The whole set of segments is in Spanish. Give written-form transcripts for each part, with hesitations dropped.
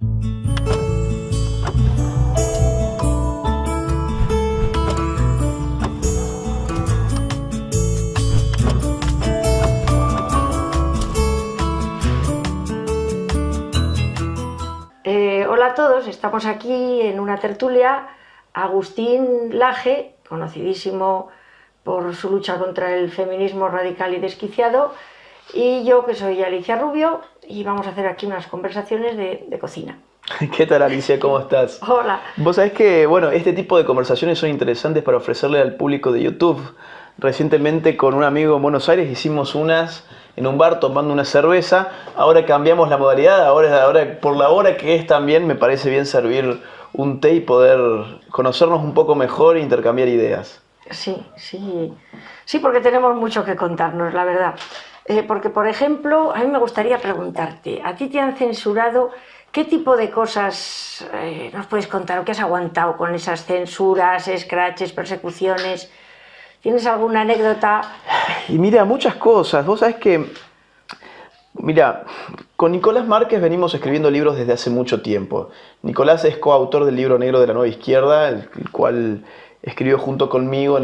Hola a todos, estamos aquí en una tertulia. Agustín Laje, conocidísimo por su lucha contra el feminismo radical y desquiciado, y yo, que soy Alicia Rubio, y vamos a hacer aquí unas conversaciones de cocina. ¿Qué tal, Alicia? ¿Cómo estás? Hola. Vos sabés que, bueno, este tipo de conversaciones son interesantes para ofrecerle al público de YouTube. Recientemente con un amigo en Buenos Aires hicimos unas en un bar tomando una cerveza. Ahora cambiamos la modalidad, ahora por la hora que es también me parece bien servir un té y poder conocernos un poco mejor e intercambiar ideas. Sí, porque tenemos mucho que contarnos, la verdad. Porque, por ejemplo, a mí me gustaría preguntarte, ¿a ti te han censurado? ¿Qué tipo de cosas nos puedes contar o qué has aguantado con esas censuras, escraches, persecuciones? ¿Tienes alguna anécdota? Y mira, muchas cosas. Vos sabés que, mira, con Nicolás Márquez venimos escribiendo libros desde hace mucho tiempo. Nicolás es coautor del libro negro de la Nueva Izquierda, el cual escribió junto conmigo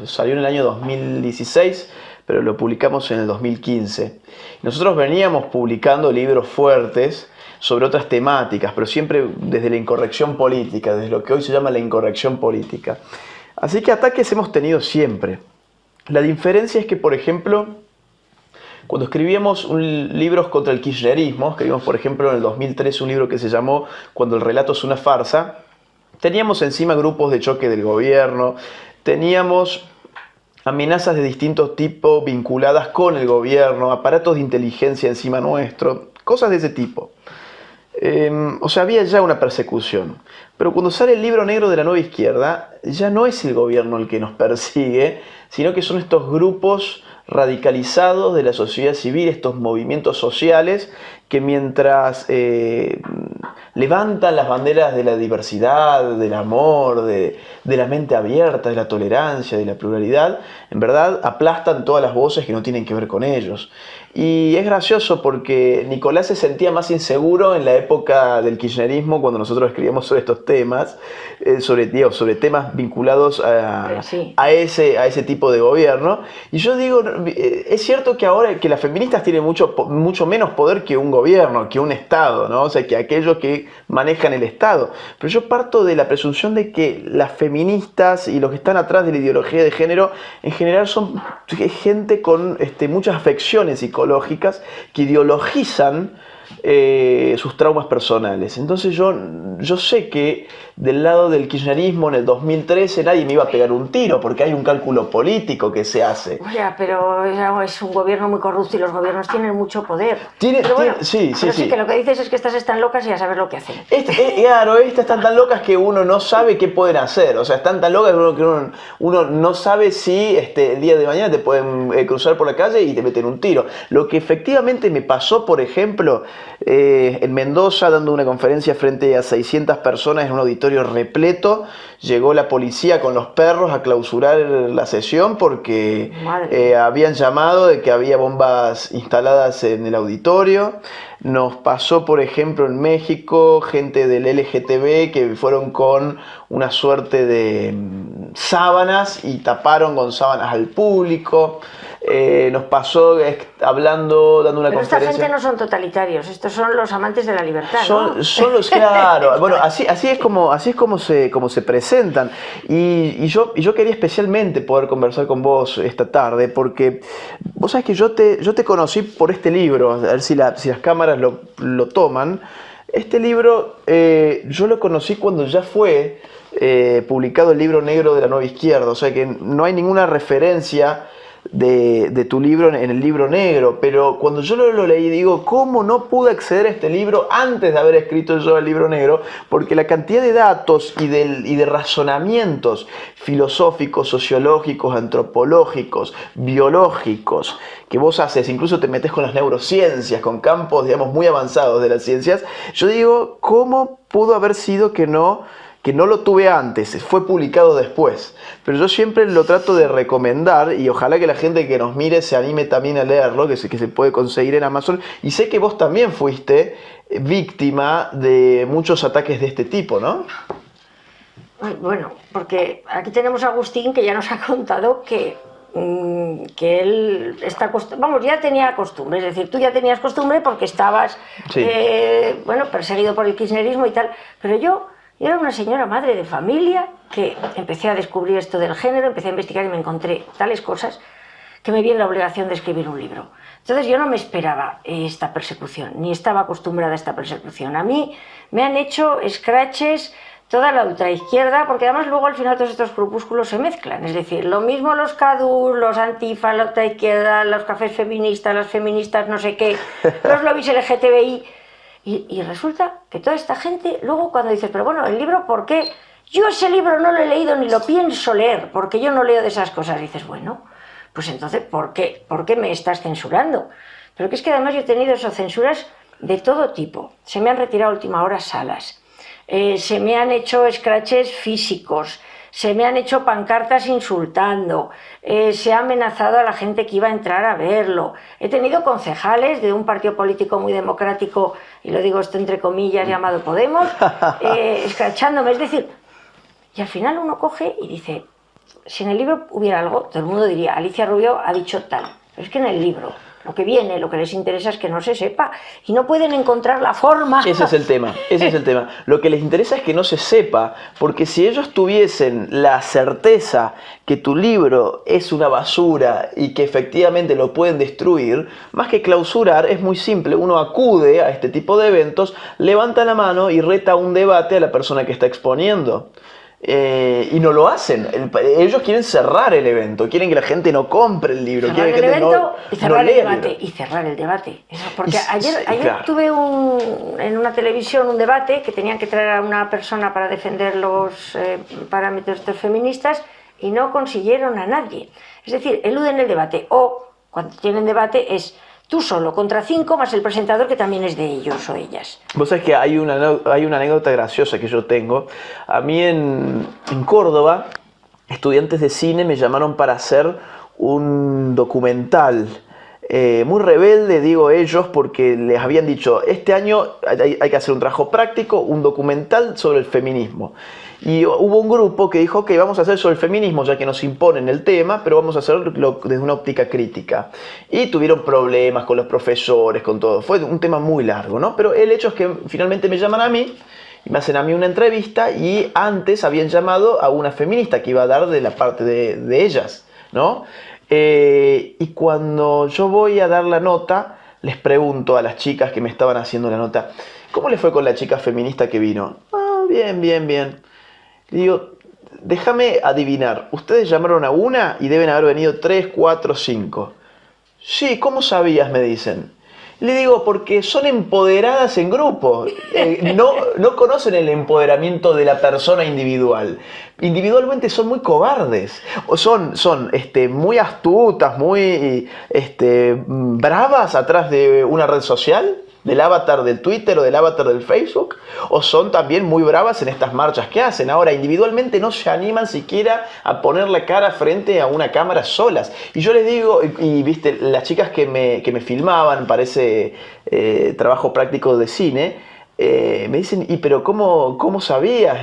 salió en el año 2016, pero lo publicamos en el 2015. Nosotros veníamos publicando libros fuertes sobre otras temáticas, pero siempre desde la incorrección política, desde lo que hoy se llama la incorrección política. Así que ataques hemos tenido siempre. La diferencia es que, por ejemplo, cuando escribíamos libros contra el kirchnerismo, escribimos, por ejemplo, en el 2003 un libro que se llamó Cuando el relato es una farsa, teníamos encima grupos de choque del gobierno, teníamos amenazas de distinto tipo vinculadas con el gobierno, aparatos de inteligencia encima nuestro, cosas de ese tipo. O sea, había ya una persecución. Pero cuando sale el libro negro de la Nueva Izquierda, ya no es el gobierno el que nos persigue, sino que son estos grupos radicalizados de la sociedad civil, estos movimientos sociales que mientras levantan las banderas de la diversidad, del amor, de la mente abierta, de la tolerancia, de la pluralidad, en verdad aplastan todas las voces que no tienen que ver con ellos. Y es gracioso porque Nicolás se sentía más inseguro en la época del kirchnerismo, cuando nosotros escribíamos sobre estos temas, sobre temas vinculados a ese tipo de gobierno. Y yo digo, es cierto que ahora que las feministas tienen mucho menos poder que un gobierno, que un Estado, ¿no? O sea, que aquellos que manejan el Estado. Pero yo parto de la presunción de que las feministas y los que están atrás de la ideología de género, en general son gente con muchas afecciones psicológicas que ideologizan sus traumas personales. Entonces yo sé que del lado del kirchnerismo en el 2013 nadie me iba a pegar un tiro porque hay un cálculo político que se hace. Oye, pero es un gobierno muy corrupto y los gobiernos tienen mucho poder. Sí, que lo que dices es que estas están locas y ya sabes lo que hacen. Claro, estas están tan locas que uno no sabe qué pueden hacer. O sea, están tan locas que uno no sabe si el día de mañana te pueden cruzar por la calle y te meten un tiro. Lo que efectivamente me pasó, por ejemplo, en Mendoza, dando una conferencia frente a 600 personas en un auditorio repleto, llegó la policía con los perros a clausurar la sesión porque habían llamado de que había bombas instaladas en el auditorio. Nos pasó, por ejemplo, en México, gente del LGTB que fueron con una suerte de sábanas y taparon con sábanas al público. Nos pasó dando una Pero conferencia. Esta gente no son totalitarios, estos son los amantes de la libertad, ¿no? Son los, claro. Bueno, así es como se presentan. Y yo quería especialmente poder conversar con vos esta tarde, porque vos sabés que yo te conocí por este libro, a ver si las cámaras lo toman. Este libro yo lo conocí cuando ya fue publicado el libro negro de la Nueva Izquierda, o sea que no hay ninguna referencia de tu libro en el libro negro, pero cuando yo lo leí digo, ¿cómo no pude acceder a este libro antes de haber escrito yo el libro negro? Porque la cantidad de datos y de razonamientos filosóficos, sociológicos, antropológicos, biológicos que vos haces, incluso te metes con las neurociencias, con campos, digamos, muy avanzados de las ciencias, yo digo, ¿cómo pudo haber sido que no que no lo tuve antes, fue publicado después. Pero yo siempre lo trato de recomendar y ojalá que la gente que nos mire se anime también a leerlo, que sé que se puede conseguir en Amazon. Y sé que vos también fuiste víctima de muchos ataques de este tipo, ¿no? Bueno, porque aquí tenemos a Agustín que ya nos ha contado que él está vamos, ya tenía costumbre, es decir, tú ya tenías costumbre porque estabas Sí. bueno, perseguido por el kirchnerismo y tal, pero yo era una señora madre de familia que empecé a descubrir esto del género, empecé a investigar y me encontré tales cosas que me vi en la obligación de escribir un libro. Entonces yo no me esperaba esta persecución, ni estaba acostumbrada a esta persecución. A mí me han hecho scratches toda la ultraizquierda, porque además luego al final todos estos grupúsculos se mezclan, es decir, lo mismo los CADUS, los Antifa, la ultraizquierda, los cafés feministas, las feministas no sé qué, los lobbies LGTBI, y resulta que toda esta gente, luego cuando dices, pero bueno, el libro, ¿por qué? Yo ese libro no lo he leído ni lo pienso leer, porque yo no leo de esas cosas, dices, bueno, pues entonces, ¿por qué? ¿Por qué me estás censurando? Pero que es que además yo he tenido esas censuras de todo tipo, se me han retirado a última hora salas, se me han hecho scratches físicos, se me han hecho pancartas insultando, se ha amenazado a la gente que iba a entrar a verlo. He tenido concejales de un partido político muy democrático, y lo digo esto entre comillas, llamado Podemos, escrachándome. Es decir, y al final uno coge y dice, si en el libro hubiera algo, todo el mundo diría, Alicia Rubio ha dicho tal, pero es que en el libro lo que viene, lo que les interesa es que no se sepa y no pueden encontrar la forma. Ese es el tema, ese es el tema. Lo que les interesa es que no se sepa, porque si ellos tuviesen la certeza que tu libro es una basura y que efectivamente lo pueden destruir, más que clausurar, es muy simple. Uno acude a este tipo de eventos, levanta la mano y reta un debate a la persona que está exponiendo. Y no lo hacen. Ellos quieren cerrar el evento, quieren que la gente no compre el libro, Cerrar quieren que el la gente evento y cerrar no el lea debate. libro. Y cerrar el debate. Porque Y- ayer claro. tuve en una televisión un debate que tenían que traer a una persona para defender los parámetros estos feministas y no consiguieron a nadie. Es decir, eluden el debate. O cuando tienen debate es tú solo contra 5 más el presentador que también es de ellos o ellas. Vos sabés que hay una anécdota graciosa que yo tengo. A mí en Córdoba, estudiantes de cine me llamaron para hacer un documental. Muy rebelde, digo ellos, porque les habían dicho, este año hay que hacer un trabajo práctico, un documental sobre el feminismo. Y hubo un grupo que dijo, ok, vamos a hacer sobre el feminismo, ya que nos imponen el tema, pero vamos a hacerlo desde una óptica crítica. Y tuvieron problemas con los profesores, con todo. Fue un tema muy largo, ¿no? Pero el hecho es que finalmente me llaman a mí, y me hacen a mí una entrevista, y antes habían llamado a una feminista que iba a dar de la parte de ellas, ¿no? Y cuando yo voy a dar la nota, les pregunto a las chicas que me estaban haciendo la nota, ¿cómo les fue con la chica feminista que vino? Ah, bien, bien, bien. Le digo, déjame adivinar, ustedes llamaron a una y deben haber venido 3, 4, 5. Sí, ¿cómo sabías? Me dicen. Le digo, porque son empoderadas en grupo. No conocen el empoderamiento de la persona individual. Individualmente son muy cobardes. O son muy astutas, muy bravas atrás de una red social, del avatar del Twitter o del avatar del Facebook, o son también muy bravas en estas marchas que hacen. Ahora, individualmente no se animan siquiera a poner la cara frente a una cámara solas. Y yo les digo, y viste, las chicas que me filmaban para ese trabajo práctico de cine, me dicen, ¿y pero cómo sabías?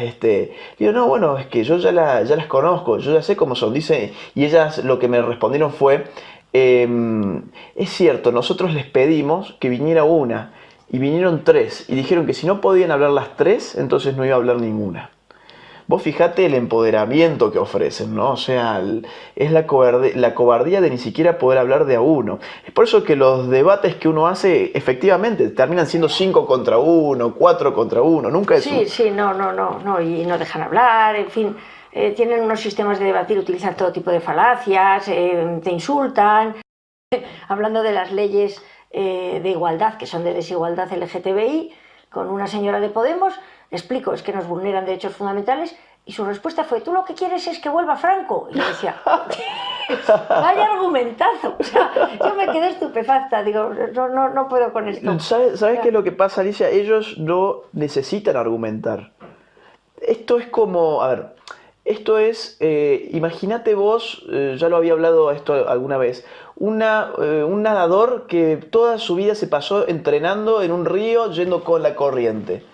Digo, no, bueno, es que yo ya las conozco, yo ya sé cómo son. Dice, y ellas lo que me respondieron fue, es cierto, nosotros les pedimos que viniera una y vinieron 3 y dijeron que si no podían hablar las 3, entonces no iba a hablar ninguna. Vos fijate el empoderamiento que ofrecen, ¿no? O sea, es la cobardía de ni siquiera poder hablar de a uno. Es por eso que los debates que uno hace, efectivamente, terminan siendo 5 contra 1, 4 contra 1, nunca es Sí, sí, no, y no dejan hablar, en fin. Tienen unos sistemas de debatir, utilizan todo tipo de falacias, te insultan. Hablando de las leyes de igualdad, que son de desigualdad LGTBI, con una señora de Podemos, le explico, es que nos vulneran derechos fundamentales, y su respuesta fue, tú lo que quieres es que vuelva Franco. Y yo decía, vaya argumentazo. O sea, yo me quedé estupefacta, digo, no puedo con esto. ¿Sabes qué es lo que pasa, Alicia? Ellos no necesitan argumentar. esto es como, a ver, esto es, imagínate vos, ya lo había hablado esto alguna vez, un nadador que toda su vida se pasó entrenando en un río yendo con la corriente.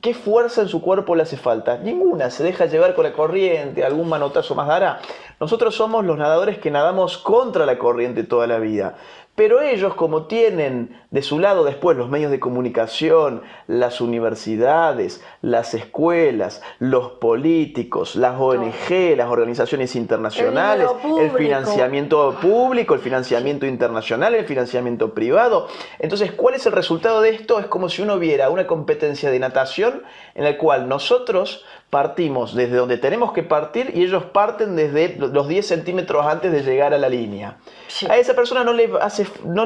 ¿Qué fuerza en su cuerpo le hace falta? Ninguna, se deja llevar con la corriente, algún manotazo más dará. Nosotros somos los nadadores que nadamos contra la corriente toda la vida. Pero ellos, como tienen de su lado después los medios de comunicación, las universidades, las escuelas, los políticos, las ONG, las organizaciones internacionales, el financiamiento público, el financiamiento internacional, el financiamiento privado. Entonces, ¿cuál es el resultado de esto? Es como si uno viera una competencia de natación en la cual nosotros partimos desde donde tenemos que partir y ellos parten desde los 10 centímetros antes de llegar a la línea. Sí. A esa persona no le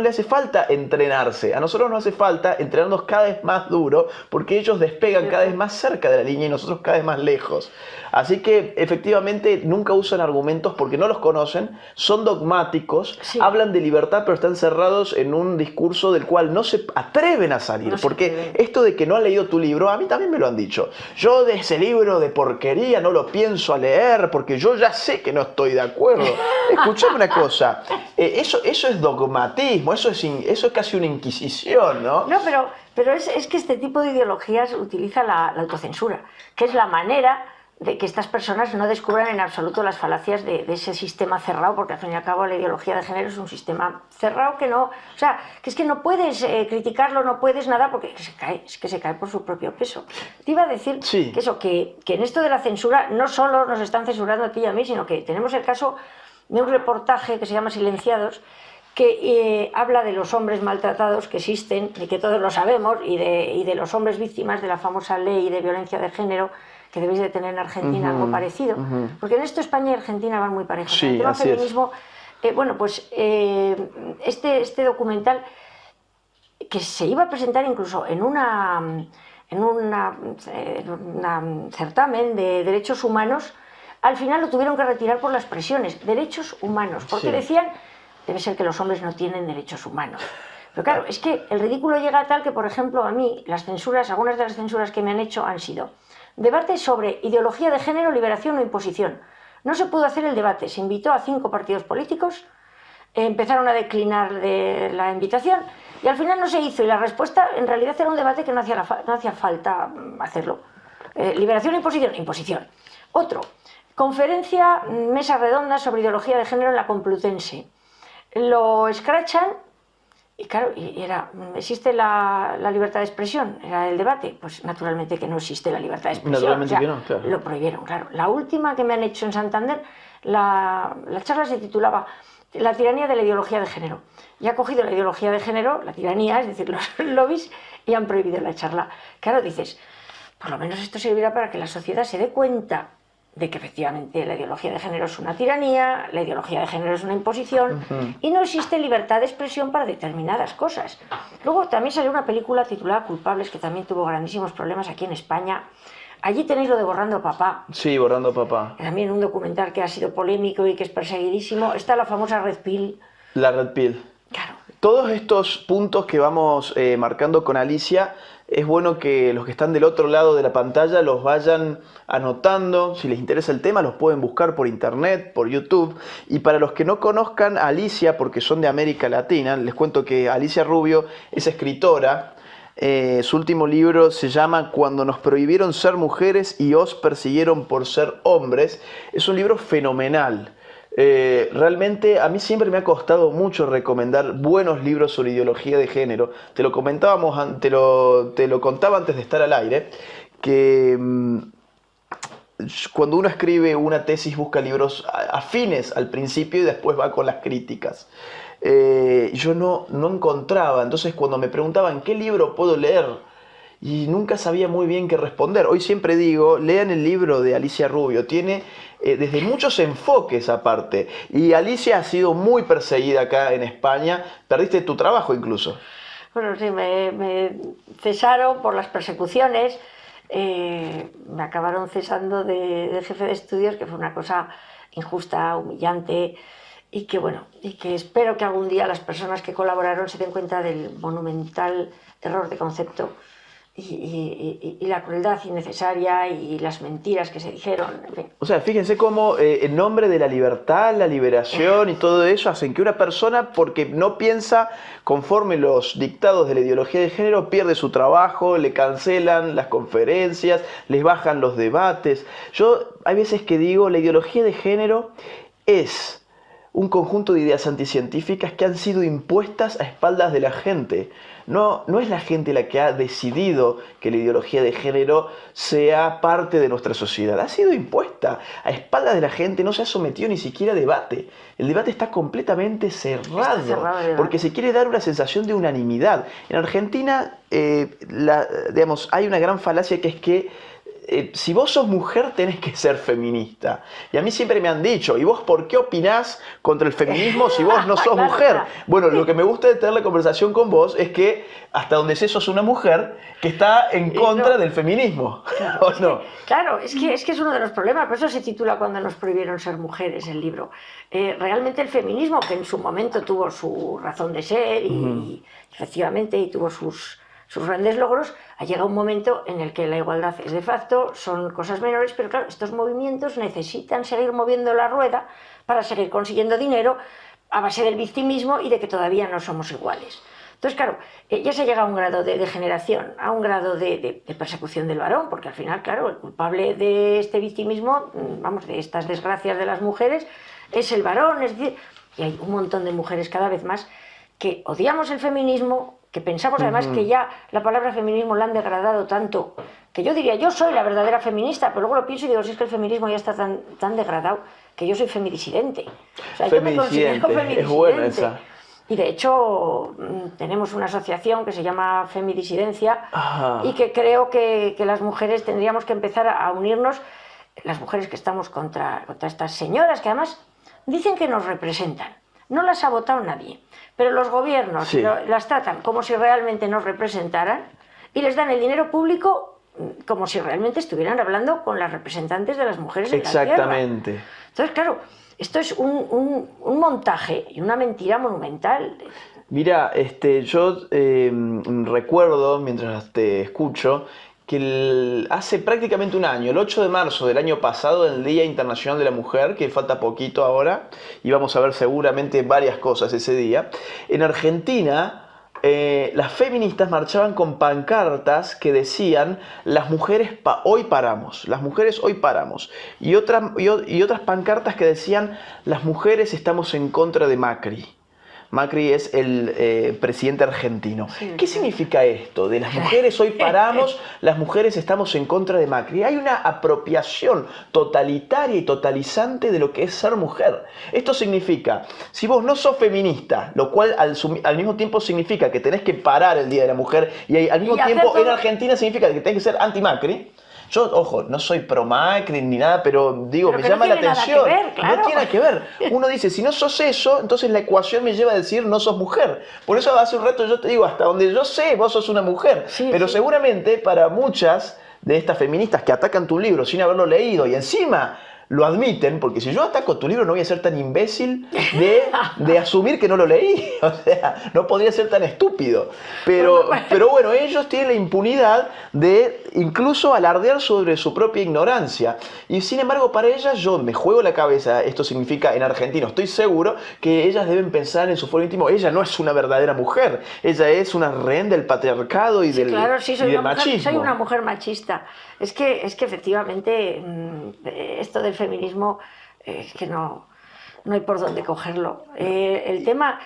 hace falta entrenarse, a nosotros nos hace falta entrenarnos cada vez más duro porque ellos despegan cada vez más cerca de la línea y nosotros cada vez más lejos. Así que efectivamente nunca usan argumentos porque no los conocen, son dogmáticos, sí. Hablan de libertad pero están cerrados en un discurso del cual no se atreven a salir. No porque esto de que no han leído tu libro, a mí también me lo han dicho. Yo de ese libro de porquería no lo pienso a leer porque yo ya sé que no estoy de acuerdo. Escuchame una cosa, eso es dogmatismo, eso es casi una inquisición, ¿no? No, pero es que este tipo de ideologías utiliza la autocensura, que es la manera de que estas personas no descubran en absoluto las falacias de ese sistema cerrado, porque al fin y al cabo la ideología de género es un sistema cerrado que no, o sea, que es que no puedes criticarlo, no puedes nada, porque es que se cae por su propio peso. Te iba a decir sí. que en esto de la censura no solo nos están censurando a ti y a mí, sino que tenemos el caso de un reportaje que se llama Silenciados, que habla de los hombres maltratados que existen, y que todos lo sabemos, y de los hombres víctimas de la famosa ley de violencia de género que debéis de tener en Argentina, algo parecido. Porque en esto España y Argentina van muy parejos. Sí, en el tema así feminismo, bueno, pues este documental que se iba a presentar incluso en un certamen de derechos humanos, al final lo tuvieron que retirar por las presiones. Derechos humanos, porque sí. Decían, debe ser que los hombres no tienen derechos humanos. Pero claro, es que el ridículo llega a tal que, por ejemplo, a mí, algunas de las censuras que me han hecho han sido debate sobre ideología de género, liberación o imposición. No se pudo hacer el debate, se invitó a 5 partidos políticos, empezaron a declinar de la invitación y al final no se hizo, y la respuesta en realidad era un debate que no hacía falta hacerlo. Liberación o imposición, imposición. Otro, conferencia, mesa redonda sobre ideología de género en la Complutense. Lo escrachan y claro, ¿existe la libertad de expresión? Era el debate. Pues naturalmente que no existe la libertad de expresión. Naturalmente que no, claro. Lo prohibieron, claro. La última que me han hecho en Santander, la charla se titulaba La tiranía de la ideología de género. Y ha cogido la ideología de género, la tiranía, es decir, los lobbies, y han prohibido la charla. Claro, dices, por lo menos esto servirá para que la sociedad se dé cuenta de que efectivamente la ideología de género es una tiranía, la ideología de género es una imposición, y no existe libertad de expresión para determinadas cosas. Luego también salió una película titulada Culpables, que también tuvo grandísimos problemas aquí en España. Allí tenéis lo de Borrando Papá. Sí, Borrando Papá. También un documental que ha sido polémico y que es perseguidísimo. Está la famosa Red Pill. La Red Pill. Claro. Todos estos puntos que vamos marcando con Alicia, es bueno que los que están del otro lado de la pantalla los vayan anotando. Si les interesa el tema, los pueden buscar por internet, por YouTube. Y para los que no conozcan a Alicia, porque son de América Latina, les cuento que Alicia Rubio es escritora. Su último libro se llama Cuando nos prohibieron ser mujeres y os persiguieron por ser hombres. Es un libro fenomenal. Realmente a mí siempre me ha costado mucho recomendar buenos libros sobre ideología de género. Te lo comentábamos, te lo contaba antes de estar al aire, que cuando uno escribe una tesis busca libros afines al principio y después va con las críticas. Yo no encontraba, entonces cuando me preguntaban ¿qué libro puedo leer? Y nunca sabía muy bien qué responder. Hoy siempre digo, lean el libro de Alicia Rubio, tiene desde muchos enfoques aparte. Y Alicia ha sido muy perseguida acá en España, perdiste tu trabajo incluso. Bueno, sí, me cesaron por las persecuciones, me acabaron cesando de jefe de estudios, que fue una cosa injusta, humillante, y que bueno, y que espero que algún día las personas que colaboraron se den cuenta del monumental error de concepto y la crueldad innecesaria y las mentiras que se dijeron. En fin. O sea, fíjense cómo en nombre de la libertad, la liberación y todo eso hacen que una persona, porque no piensa conforme los dictados de la ideología de género, pierde su trabajo, le cancelan las conferencias, les bajan los debates. Yo hay veces que digo, la ideología de género es un conjunto de ideas anticientíficas que han sido impuestas a espaldas de la gente. No es la gente la que ha decidido que la ideología de género sea parte de nuestra sociedad. Ha sido impuesta a espaldas de la gente, no se ha sometido ni siquiera a debate. El debate está completamente cerrado, porque se quiere dar una sensación de unanimidad. En Argentina, digamos, hay una gran falacia que es que si vos sos mujer tenés que ser feminista. Y a mí siempre me han dicho, ¿y vos por qué opinás contra el feminismo si vos no sos mujer? Bueno, lo que me gusta de tener la conversación con vos es que hasta donde sé sos una mujer que está en contra del feminismo. Claro, ¿O no? Claro, es que es uno de los problemas, por eso se titula Cuando nos prohibieron ser mujeres el libro. Realmente el feminismo, que en su momento tuvo su razón de ser y efectivamente y tuvo sus grandes logros, ha llegado un momento en el que la igualdad es de facto, son cosas menores, pero claro, estos movimientos necesitan seguir moviendo la rueda para seguir consiguiendo dinero a base del victimismo y de que todavía no somos iguales. Entonces, claro, ya se llega a un grado de degeneración, a un grado de persecución del varón, porque al final, claro, el culpable de este victimismo, vamos, de estas desgracias de las mujeres, es el varón, es decir, y hay un montón de mujeres cada vez más que odiamos el feminismo, que pensamos además que ya la palabra feminismo la han degradado tanto, que yo diría, yo soy la verdadera feminista, pero luego lo pienso y digo, si es que el feminismo ya está tan degradado que yo soy femidisidente. O sea, yo me considero femidisidente. Es buena esa. Y de hecho tenemos una asociación que se llama Femidisidencia y que creo que las mujeres tendríamos que empezar a unirnos, las mujeres que estamos contra estas señoras que además dicen que nos representan. No las ha votado nadie, pero los gobiernos las tratan como si realmente nos representaran y les dan el dinero público como si realmente estuvieran hablando con las representantes de las mujeres en la tierra. Exactamente. Entonces, claro, esto es un montaje y una mentira monumental. Mira, yo recuerdo, mientras te escucho, que hace prácticamente un año, el 8 de marzo del año pasado, el Día Internacional de la Mujer, que falta poquito ahora, y vamos a ver seguramente varias cosas ese día, en Argentina las feministas marchaban con pancartas que decían las mujeres hoy paramos, las mujeres hoy paramos, y otras pancartas que decían las mujeres estamos en contra de Macri. Macri es el presidente argentino. ¿Qué significa esto? De las mujeres hoy paramos, las mujeres estamos en contra de Macri. Hay una apropiación totalitaria y totalizante de lo que es ser mujer. Esto significa, si vos no sos feminista, lo cual al mismo tiempo significa que tenés que parar el Día de la Mujer, y al mismo tiempo en Argentina significa que tenés que ser anti-Macri. Yo, ojo, no soy pro Macri ni nada, pero digo, me llama la atención. No tiene nada que ver. Uno dice, si no sos eso, entonces la ecuación me lleva a decir no sos mujer. Por eso hace un rato yo te digo, hasta donde yo sé, vos sos una mujer. Pero seguramente para muchas de estas feministas que atacan tu libro sin haberlo leído y encima lo admiten, porque si yo ataco tu libro no voy a ser tan imbécil de asumir que no lo leí. O sea, no podría ser tan estúpido. Pero bueno, ellos tienen la impunidad de incluso alardear sobre su propia ignorancia. Y sin embargo, para ellas yo me juego la cabeza, esto significa en argentino, estoy seguro que ellas deben pensar en su foro íntimo, ella no es una verdadera mujer, ella es una rehén del patriarcado y del machismo. Soy una mujer machista. Es que efectivamente esto del feminismo es que no hay por dónde cogerlo. El tema,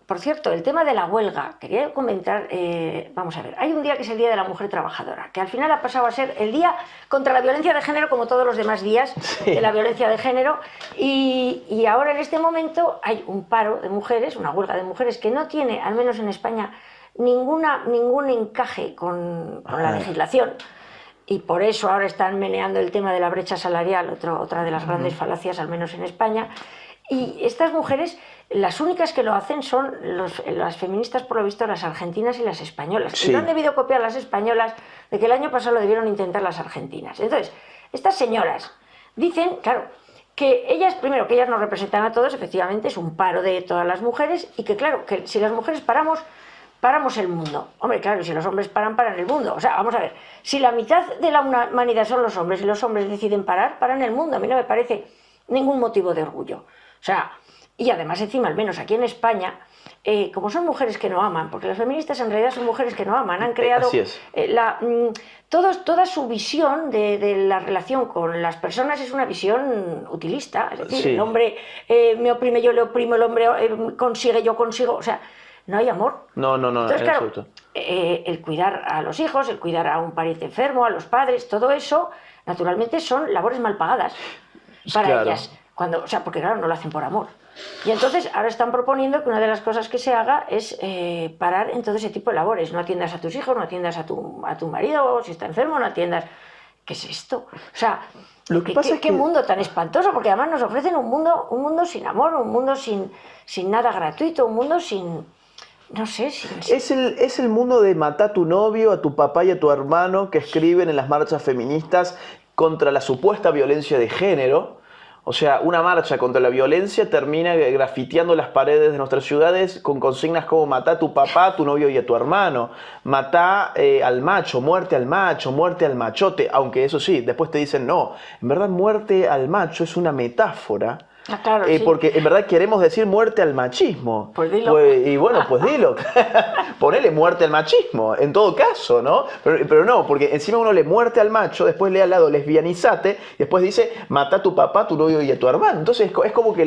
por cierto, el tema de la huelga, quería comentar, vamos a ver, hay un día que es el Día de la Mujer Trabajadora, que al final ha pasado a ser el día contra la violencia de género, como todos los demás días de la violencia de género, y ahora en este momento hay un paro de mujeres, una huelga de mujeres que no tiene, al menos en España, ningún encaje con la legislación. Y por eso ahora están meneando el tema de la brecha salarial, otra de las grandes falacias, al menos en España. Y estas mujeres, las únicas que lo hacen son las feministas, por lo visto, las argentinas y las españolas. Que no han debido copiar las españolas, de que el año pasado lo debieron intentar las argentinas. Entonces, estas señoras dicen, claro, que ellas, primero, que ellas nos representan a todos, efectivamente, es un paro de todas las mujeres, y que, claro, que si las mujeres paramos paramos el mundo. Hombre, claro, si los hombres paran el mundo. O sea, vamos a ver, si la mitad de la humanidad son los hombres y los hombres deciden paran el mundo. A mí no me parece ningún motivo de orgullo. O sea, y además encima, al menos aquí en España, como son mujeres que no aman, porque las feministas en realidad son mujeres que no aman, han creado Así es. toda su visión de la relación con las personas es una visión utilista, es decir, Sí. el hombre me oprime, yo le oprimo, el hombre consigue, yo consigo, o sea, no hay amor. No, Entonces, en claro, absoluto. el cuidar a los hijos, el cuidar a un pariente enfermo, a los padres, todo eso, naturalmente son labores mal pagadas para Claro. ellas. O sea, porque claro, no lo hacen por amor. Y entonces ahora están proponiendo que una de las cosas que se haga es parar en todo ese tipo de labores. No atiendas a tus hijos, no atiendas a tu marido, si está enfermo, no atiendas... ¿Qué es esto? O sea, Lo que pasa es ¿qué que- mundo tan espantoso? Porque además nos ofrecen un mundo sin amor, un mundo sin nada gratuito, un mundo sin... No sé, Es el mundo de matar a tu novio, a tu papá y a tu hermano que escriben en las marchas feministas contra la supuesta violencia de género. O sea, una marcha contra la violencia termina grafiteando las paredes de nuestras ciudades con consignas como matá a tu papá, a tu novio y a tu hermano, matá al macho, muerte al machote, aunque eso sí, después te dicen no, en verdad muerte al macho es una metáfora. Ah, claro, sí. Porque en verdad queremos decir muerte al machismo. Pues dilo. Y bueno, pues dilo. Ponele muerte al machismo, en todo caso, ¿no? Pero no, porque encima uno le muerte al macho, después lee al lado lesbianizate, y después dice mata a tu papá, a tu novio y a tu hermano. Entonces es como que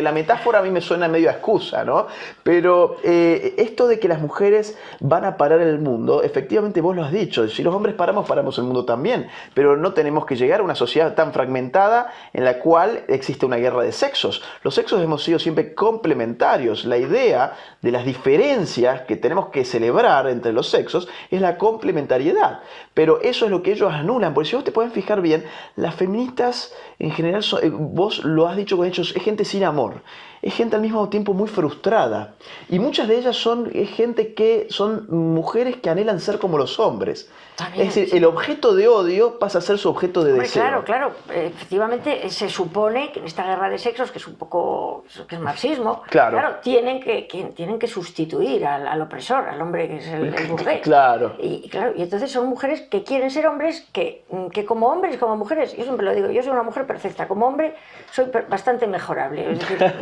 la metáfora a mí me suena medio a excusa, ¿no? Pero esto de que las mujeres van a parar el mundo, efectivamente vos lo has dicho, si los hombres paramos el mundo también, pero no tenemos que llegar a una sociedad tan fragmentada en la cual existe una guerra de sexos. Los sexos hemos sido siempre complementarios. La idea de las diferencias que tenemos que celebrar entre los sexos es la complementariedad. Pero eso es lo que ellos anulan. Porque si vos te pueden fijar bien, las feministas en general, vos lo has dicho con hechos, es gente sin amor. Es gente al mismo tiempo muy frustrada. Y muchas de ellas es gente que son mujeres que anhelan ser como los hombres. También, es decir, sí. el objeto de odio pasa a ser su objeto de Hombre, deseo. claro, efectivamente se supone que en esta guerra de sexos, que es un poco, que es marxismo, Claro. tienen que sustituir al opresor, al hombre que es el burgués. Claro. Y entonces son mujeres que quieren ser hombres, que como hombres, como mujeres, yo siempre lo digo, yo soy una mujer perfecta, como hombre soy bastante mejorable, es decir,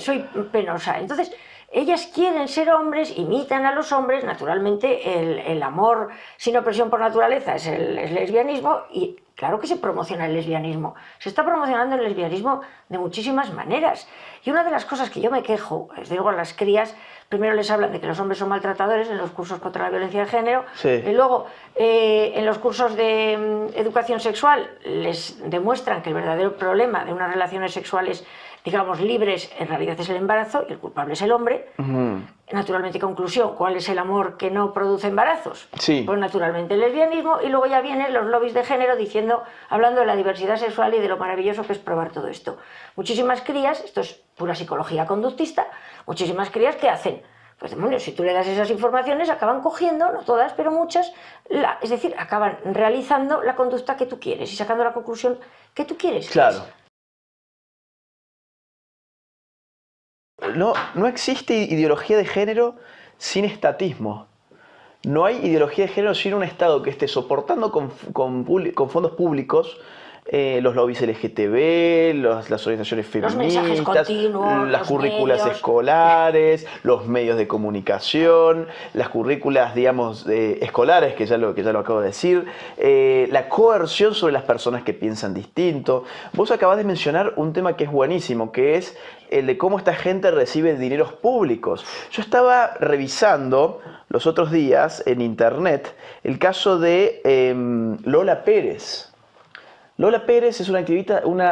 soy penosa. Entonces, ellas quieren ser hombres, imitan a los hombres, naturalmente el amor sin opresión por naturaleza es el lesbianismo y claro que se promociona el lesbianismo. Se está promocionando el lesbianismo de muchísimas maneras. Y una de las cosas que yo me quejo, les digo a las crías, primero les hablan de que los hombres son maltratadores en los cursos contra la violencia de género, Sí. y luego en los cursos de educación sexual les demuestran que el verdadero problema de unas relaciones sexuales, digamos, libres, en realidad es el embarazo y el culpable es el hombre. Naturalmente, conclusión, ¿cuál es el amor que no produce embarazos? Sí. Pues naturalmente el lesbianismo, y luego ya vienen los lobbies de género hablando de la diversidad sexual y de lo maravilloso que es probar todo esto. Muchísimas crías, esto es pura psicología conductista, muchísimas crías ¿qué hacen? Pues demonios, si tú le das esas informaciones acaban cogiendo, no todas, pero muchas, es decir, acaban realizando la conducta que tú quieres y sacando la conclusión que tú quieres. Claro. No existe ideología de género sin estatismo. No hay ideología de género sin un Estado que esté soportando con fondos públicos los lobbies LGTB, las organizaciones Los mensajes feministas, continuos, las los currículas medios. escolares, los medios de comunicación, las currículas, digamos, escolares, que ya lo acabo de decir, la coerción sobre las personas que piensan distinto. Vos acabás de mencionar un tema que es buenísimo, que es el de cómo esta gente recibe dineros públicos. Yo estaba revisando los otros días en internet el caso de Lola Pérez. Lola Pérez es una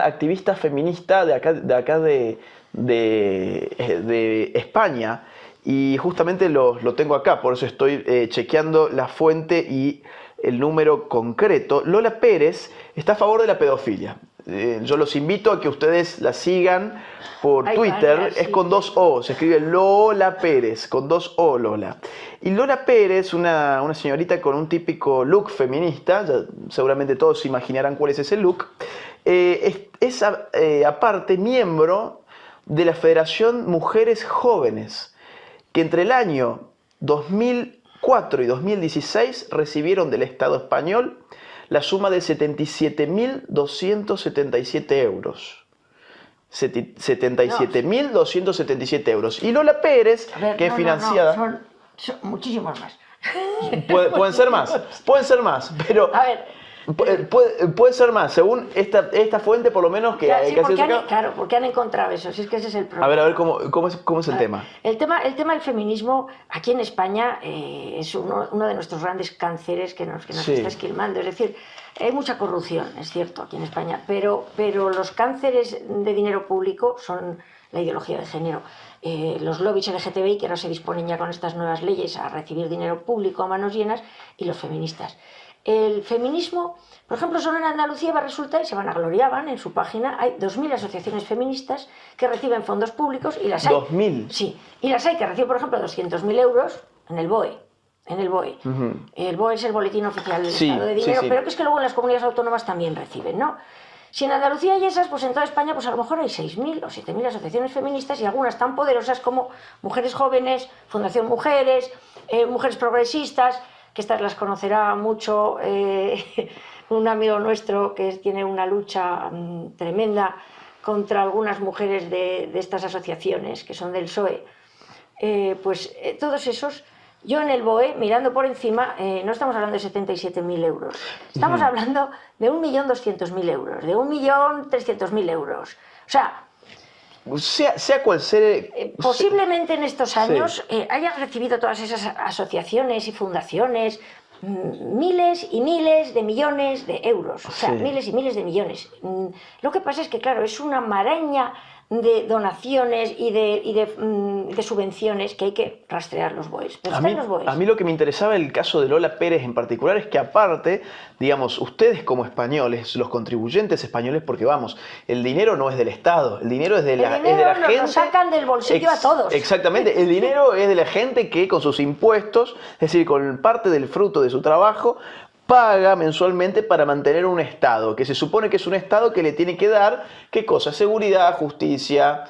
activista feminista de acá de España, y justamente lo tengo acá, por eso estoy chequeando la fuente y el número concreto. Lola Pérez está a favor de la pedofilia. Yo los invito a que ustedes la sigan por Twitter. Varias, sí. Es con 2 O, se escribe Lola Pérez, con 2 O Lola. Y Lola Pérez, una señorita con un típico look feminista, seguramente todos se imaginarán cuál es ese look, es aparte miembro de la Federación Mujeres Jóvenes, que entre el año 2004 y 2016 recibieron del Estado español la suma de 77.277 euros. 77.277 euros. Y Lola Pérez, A ver, que es financiada... son muchísimos más. Pueden ser más, pero... A ver... Puede ser más, según esta fuente por lo menos que ha sido sacada. Claro, porque han encontrado eso, si es que ese es el problema. A ver, ¿cómo es el tema? El tema del feminismo aquí en España es uno de nuestros grandes cánceres que nos está esquilmando. Es decir, hay mucha corrupción, es cierto, aquí en España, pero los cánceres de dinero público son la ideología de género. Los lobbies LGTBI, que ahora se disponen ya con estas nuevas leyes a recibir dinero público a manos llenas, y los feministas. El feminismo, por ejemplo, solo en Andalucía resulta, y se vanagloriaban en su página, hay 2.000 asociaciones feministas que reciben fondos públicos y las hay... ¿2.000? Sí, y las hay que reciben, por ejemplo, 200.000 euros en el BOE. El BOE es el Boletín Oficial del Estado de Dinero, pero que es que luego en las comunidades autónomas también reciben, ¿no? Si en Andalucía hay esas, pues en toda España pues a lo mejor hay 6.000 o 7.000 asociaciones feministas y algunas tan poderosas como Mujeres Jóvenes, Fundación Mujeres, Mujeres Progresistas, que estas las conocerá mucho un amigo nuestro que tiene una lucha tremenda contra algunas mujeres de estas asociaciones que son del PSOE. Todos esos, yo en el BOE, mirando por encima, no estamos hablando de 77.000 euros, estamos hablando de 1.200.000 euros, de 1.300.000 euros. O sea cual sea... posiblemente en estos años hayan recibido todas esas asociaciones y fundaciones miles y miles de millones de euros, o sea, miles y miles de millones. Lo que pasa es que, claro, es una maraña de donaciones y de subvenciones que hay que rastrear los BOEs. Pero están los BOEs. A mí lo que me interesaba el caso de Lola Pérez en particular es que aparte, digamos, ustedes como españoles, los contribuyentes españoles, porque vamos, el dinero no es del Estado, el dinero es de la gente. Lo sacan del bolsillo a todos. Exactamente, el dinero es de la gente que con sus impuestos, es decir, con parte del fruto de su trabajo, paga mensualmente para mantener un Estado, que se supone que es un Estado que le tiene que dar, ¿qué cosa? Seguridad, justicia,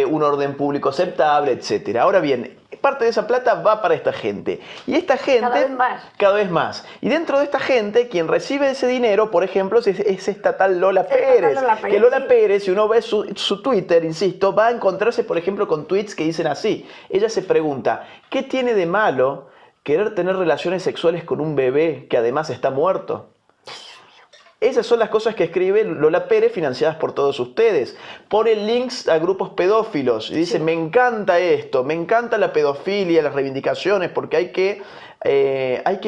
un orden público aceptable, etc. Ahora bien, parte de esa plata va para esta gente. Y esta gente... Cada vez más. Y dentro de esta gente, quien recibe ese dinero, por ejemplo, es esta tal Lola Pérez. Que Lola Pérez, si uno ve su Twitter, insisto, va a encontrarse, por ejemplo, con tweets que dicen así. Ella se pregunta, ¿qué tiene de malo querer tener relaciones sexuales con un bebé que además está muerto? Esas son las cosas que escribe Lola Pérez, financiadas por todos ustedes. Pone links a grupos pedófilos y dice, me encanta esto, me encanta la pedofilia, las reivindicaciones, porque hay que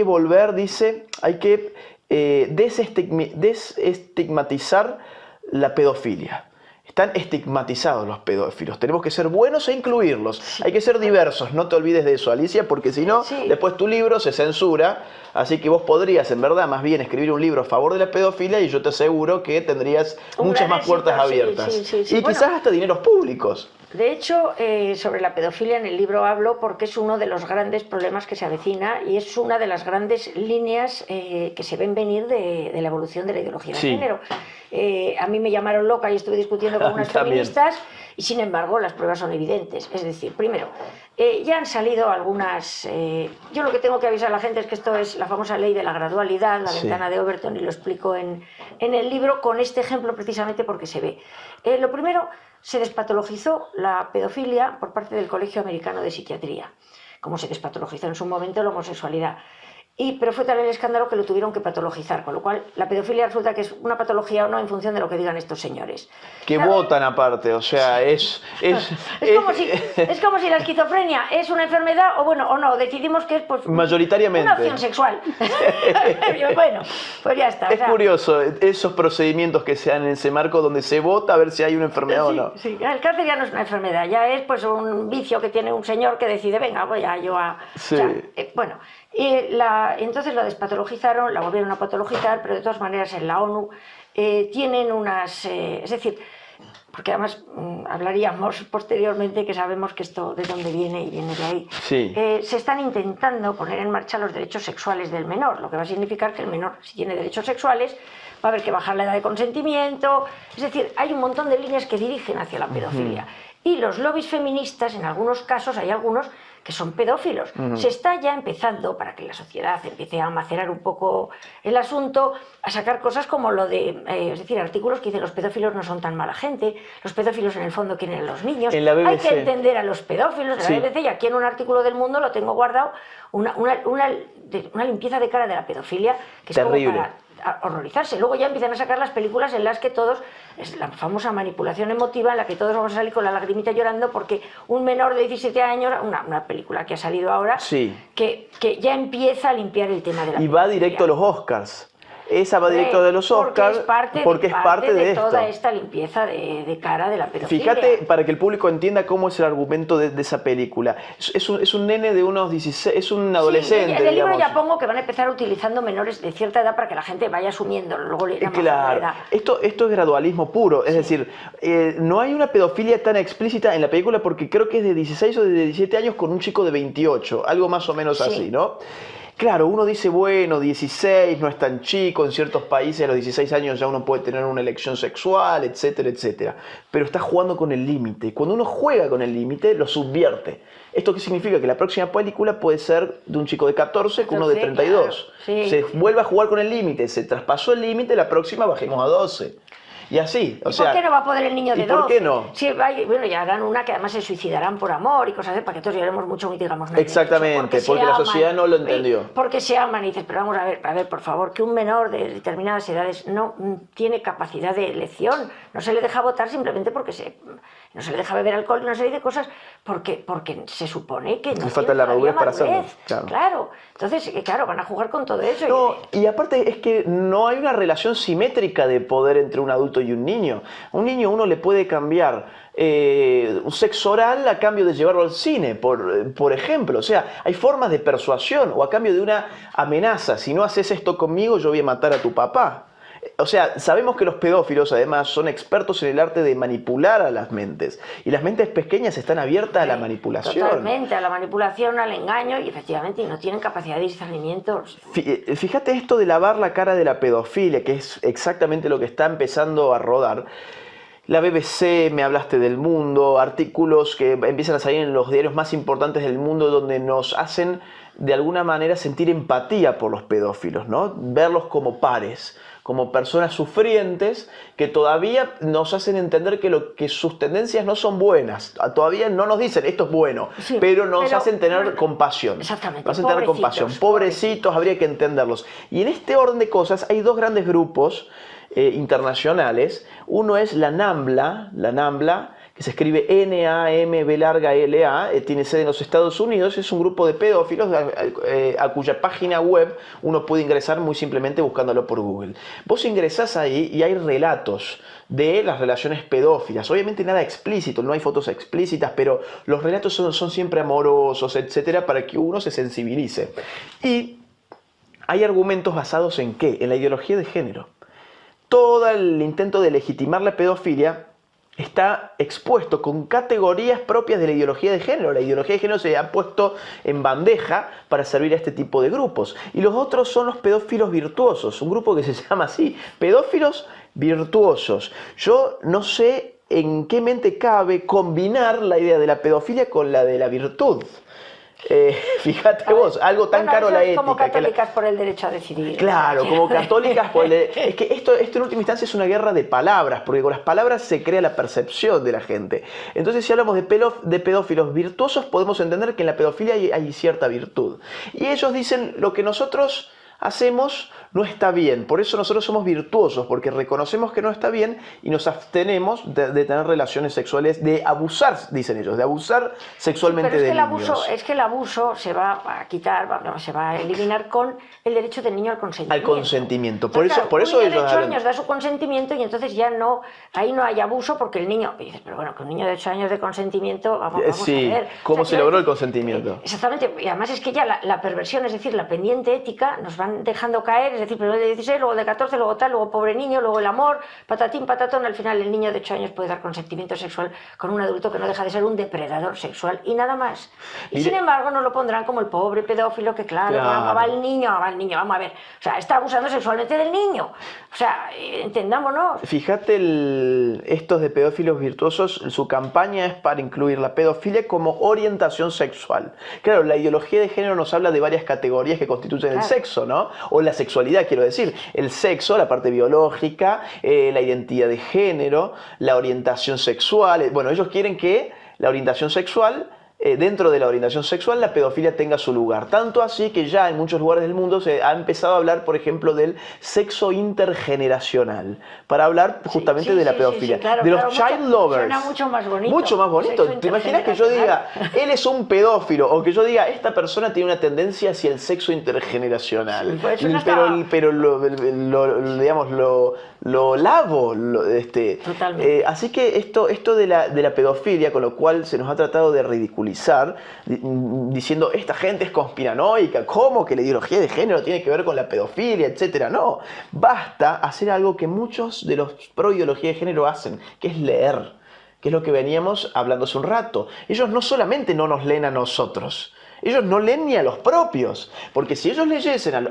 volver, dice, hay que desestigmatizar la pedofilia. Están estigmatizados los pedófilos. Tenemos que ser buenos e incluirlos. Hay que ser diversos. No te olvides de eso, Alicia, porque si no, después tu libro se censura. Así que vos podrías, en verdad, más bien escribir un libro a favor de la pedofilia y yo te aseguro que tendrías muchas más puertas abiertas. Y quizás hasta dineros públicos. De hecho, sobre la pedofilia en el libro hablo porque es uno de los grandes problemas que se avecina y es una de las grandes líneas que se ven venir de la evolución de la ideología de género. A mí me llamaron loca y estuve discutiendo con unas feministas y sin embargo las pruebas son evidentes. Es decir, primero, ya han salido algunas... yo lo que tengo que avisar a la gente es que esto es la famosa ley de la gradualidad, la ventana de Overton, y lo explico en el libro con este ejemplo precisamente porque se ve. Lo primero, se despatologizó la pedofilia por parte del Colegio Americano de Psiquiatría, como se despatologizó en su momento la homosexualidad. Pero fue tal el escándalo que lo tuvieron que patologizar, con lo cual la pedofilia resulta que es una patología o no en función de lo que digan estos señores. Que votan aparte, o sea, es como si la esquizofrenia es una enfermedad o bueno, o no, decidimos que es pues, mayoritariamente una opción sexual. Bueno, pues ya está. Es curioso esos procedimientos que se dan en ese marco donde se vota a ver si hay una enfermedad o no. Sí, el cáncer ya no es una enfermedad, ya es pues un vicio que tiene un señor que decide, venga, voy a yo a... Sí. O sea, bueno... entonces la despatologizaron, la volvieron a patologizar, pero de todas maneras en la ONU tienen unas... es decir, porque además hablaríamos posteriormente que sabemos que esto de dónde viene y viene de ahí. Sí. Se están intentando poner en marcha los derechos sexuales del menor, lo que va a significar que el menor, si tiene derechos sexuales, va a haber que bajar la edad de consentimiento. Es decir, hay un montón de líneas que dirigen hacia la pedofilia. Y los lobbies feministas, en algunos casos, hay algunos que son pedófilos. Se está ya empezando, para que la sociedad empiece a macerar un poco el asunto, a sacar cosas como lo de, es decir, artículos que dicen los pedófilos no son tan mala gente, los pedófilos en el fondo quieren a los niños, En la BBC. hay que entender a los pedófilos. En la BBC, y aquí en un artículo del Mundo lo tengo guardado, una limpieza de cara de la pedofilia, que es terrible, como para horrorizarse. Luego ya empiezan a sacar las películas en las que todos, es la famosa manipulación emotiva, en la que todos vamos a salir con la lagrimita llorando porque un menor de 17 años, una película que ha salido ahora, sí, que ya empieza a limpiar el tema de la y va pedofilia. directo a los Oscars. Esa va directo de los Oscars porque es parte de esto. Toda esta limpieza de cara de la pedofilia. Fíjate, para que el público entienda cómo es el argumento de esa película. Es un nene de unos 16, es un adolescente, sí, en el libro digamos. ya pongo que van a empezar utilizando menores de cierta edad para que la gente vaya asumiendo, luego le llaman la Claro, edad. esto es gradualismo puro, es decir, no hay una pedofilia tan explícita en la película porque creo que es de 16 o de 17 años con un chico de 28, algo más o menos así, ¿no? Claro, uno dice, bueno, 16 no es tan chico, en ciertos países a los 16 años ya uno puede tener una elección sexual, etcétera, etcétera. Pero está jugando con el límite. Cuando uno juega con el límite, lo subvierte. ¿Esto qué significa? Que la próxima película puede ser de un chico de 14 con uno de 32. Claro, sí. Se vuelve a jugar con el límite, se traspasó el límite, la próxima bajemos a 12. Y así, o sea... ¿Por qué no va a poder el niño de 12? ¿Por qué no? Sí, bueno, ya harán una que además se suicidarán por amor y cosas así, para que todos lloremos mucho y digamos... No, exactamente, porque la sociedad no lo entendió. Porque se aman y dices, pero vamos a ver, por favor, que un menor de determinadas edades no tiene capacidad de elección, no se le deja votar simplemente porque no se le deja beber alcohol y una serie de cosas porque se supone que no falta la madurez para hacerlo. Claro. Entonces, claro, van a jugar con todo eso. No, y aparte es que no hay una relación simétrica de poder entre un adulto y un niño. A un niño uno le puede cambiar un sexo oral a cambio de llevarlo al cine, por ejemplo. O sea, hay formas de persuasión o a cambio de una amenaza. Si no haces esto conmigo, yo voy a matar a tu papá. O sea, sabemos que los pedófilos además son expertos en el arte de manipular a las mentes. Y las mentes pequeñas están abiertas a la manipulación. Totalmente, a la manipulación, al engaño y efectivamente no tienen capacidad de discernimiento. Fíjate esto de lavar la cara de la pedofilia, que es exactamente lo que está empezando a rodar. La BBC, me hablaste del Mundo, artículos que empiezan a salir en los diarios más importantes del mundo donde nos hacen de alguna manera sentir empatía por los pedófilos, ¿no? Verlos como pares, como personas sufrientes que todavía nos hacen entender que sus tendencias no son buenas. Todavía no nos dicen esto es bueno, sí, pero nos hacen tener compasión. Exactamente. Nos hacen tener compasión. Pobrecitos, habría que entenderlos. Y en este orden de cosas hay dos grandes grupos internacionales. Uno es la NAMBLA, que se escribe N-A-M-B-L-A, tiene sede en los Estados Unidos. Es un grupo de pedófilos a cuya página web uno puede ingresar muy simplemente buscándolo por Google. Vos ingresás ahí y hay relatos de las relaciones pedófilas. Obviamente nada explícito, no hay fotos explícitas, pero los relatos son siempre amorosos, etcétera, para que uno se sensibilice. Y hay argumentos basados ¿en qué? En la ideología de género. Todo el intento de legitimar la pedofilia está expuesto con categorías propias de la ideología de género. La ideología de género se ha puesto en bandeja para servir a este tipo de grupos. Y los otros son los pedófilos virtuosos, un grupo que se llama así, pedófilos virtuosos. Yo no sé en qué mente cabe combinar la idea de la pedofilia con la de la virtud. Fíjate vos, algo tan caro la ética. Como católicas por el derecho a decidir. Claro, como católicas por el derecho. Es que esto en última instancia es una guerra de palabras, porque con las palabras se crea la percepción de la gente. Entonces, si hablamos de pedófilos virtuosos, podemos entender que en la pedofilia hay cierta virtud. Y ellos dicen, lo que nosotros hacemos no está bien, por eso nosotros somos virtuosos, porque reconocemos que no está bien y nos abstenemos de tener relaciones sexuales, de abusar, dicen ellos, de abusar sexualmente de niños. Es que el abuso se va a quitar, se va a eliminar con el derecho del niño al consentimiento. Al consentimiento, por eso un niño ellos de 8 años da su consentimiento y entonces ya no, ahí no hay abuso porque el niño, y dices, pero bueno, que un niño de 8 años de consentimiento, vamos sí, a ver. ¿cómo se logró el consentimiento? Exactamente, y además es que ya la perversión, es decir, la pendiente ética, nos van van dejando caer, es decir, primero de 16, luego de 14, luego tal, luego pobre niño, luego el amor, patatín, patatón, al final el niño de 8 años puede dar consentimiento sexual con un adulto que no deja de ser un depredador sexual y nada más. Y sin embargo no lo pondrán como el pobre pedófilo que claro. Va el niño, vamos a ver, o sea, está abusando sexualmente del niño, o sea, entendámonos. Fíjate, estos de pedófilos virtuosos, su campaña es para incluir la pedofilia como orientación sexual. Claro, la ideología de género nos habla de varias categorías que constituyen el sexo, ¿no? O la sexualidad, quiero decir. El sexo, la parte biológica, la identidad de género, la orientación sexual. Bueno, ellos quieren que la orientación sexual, dentro de la orientación sexual, la pedofilia tenga su lugar. Tanto así que ya en muchos lugares del mundo se ha empezado a hablar, por ejemplo, del sexo intergeneracional, para hablar justamente de la pedofilia. Claro, de los child lovers. Suena mucho más bonito. Mucho más bonito. ¿Te imaginas que yo diga, él es un pedófilo? O que yo diga, esta persona tiene una tendencia hacia el sexo intergeneracional. Sí, pues pero digamos, lo lavo. Totalmente. Así que esto de la pedofilia, con lo cual se nos ha tratado de ridiculizar, diciendo esta gente es conspiranoica, ¿cómo que la ideología de género tiene que ver con la pedofilia, etcétera? No, basta hacer algo que muchos de los pro ideología de género hacen, que es leer, que es lo que veníamos hablando hace un rato. Ellos no solamente no nos leen a nosotros, ellos no leen ni a los propios, porque si ellos leyesen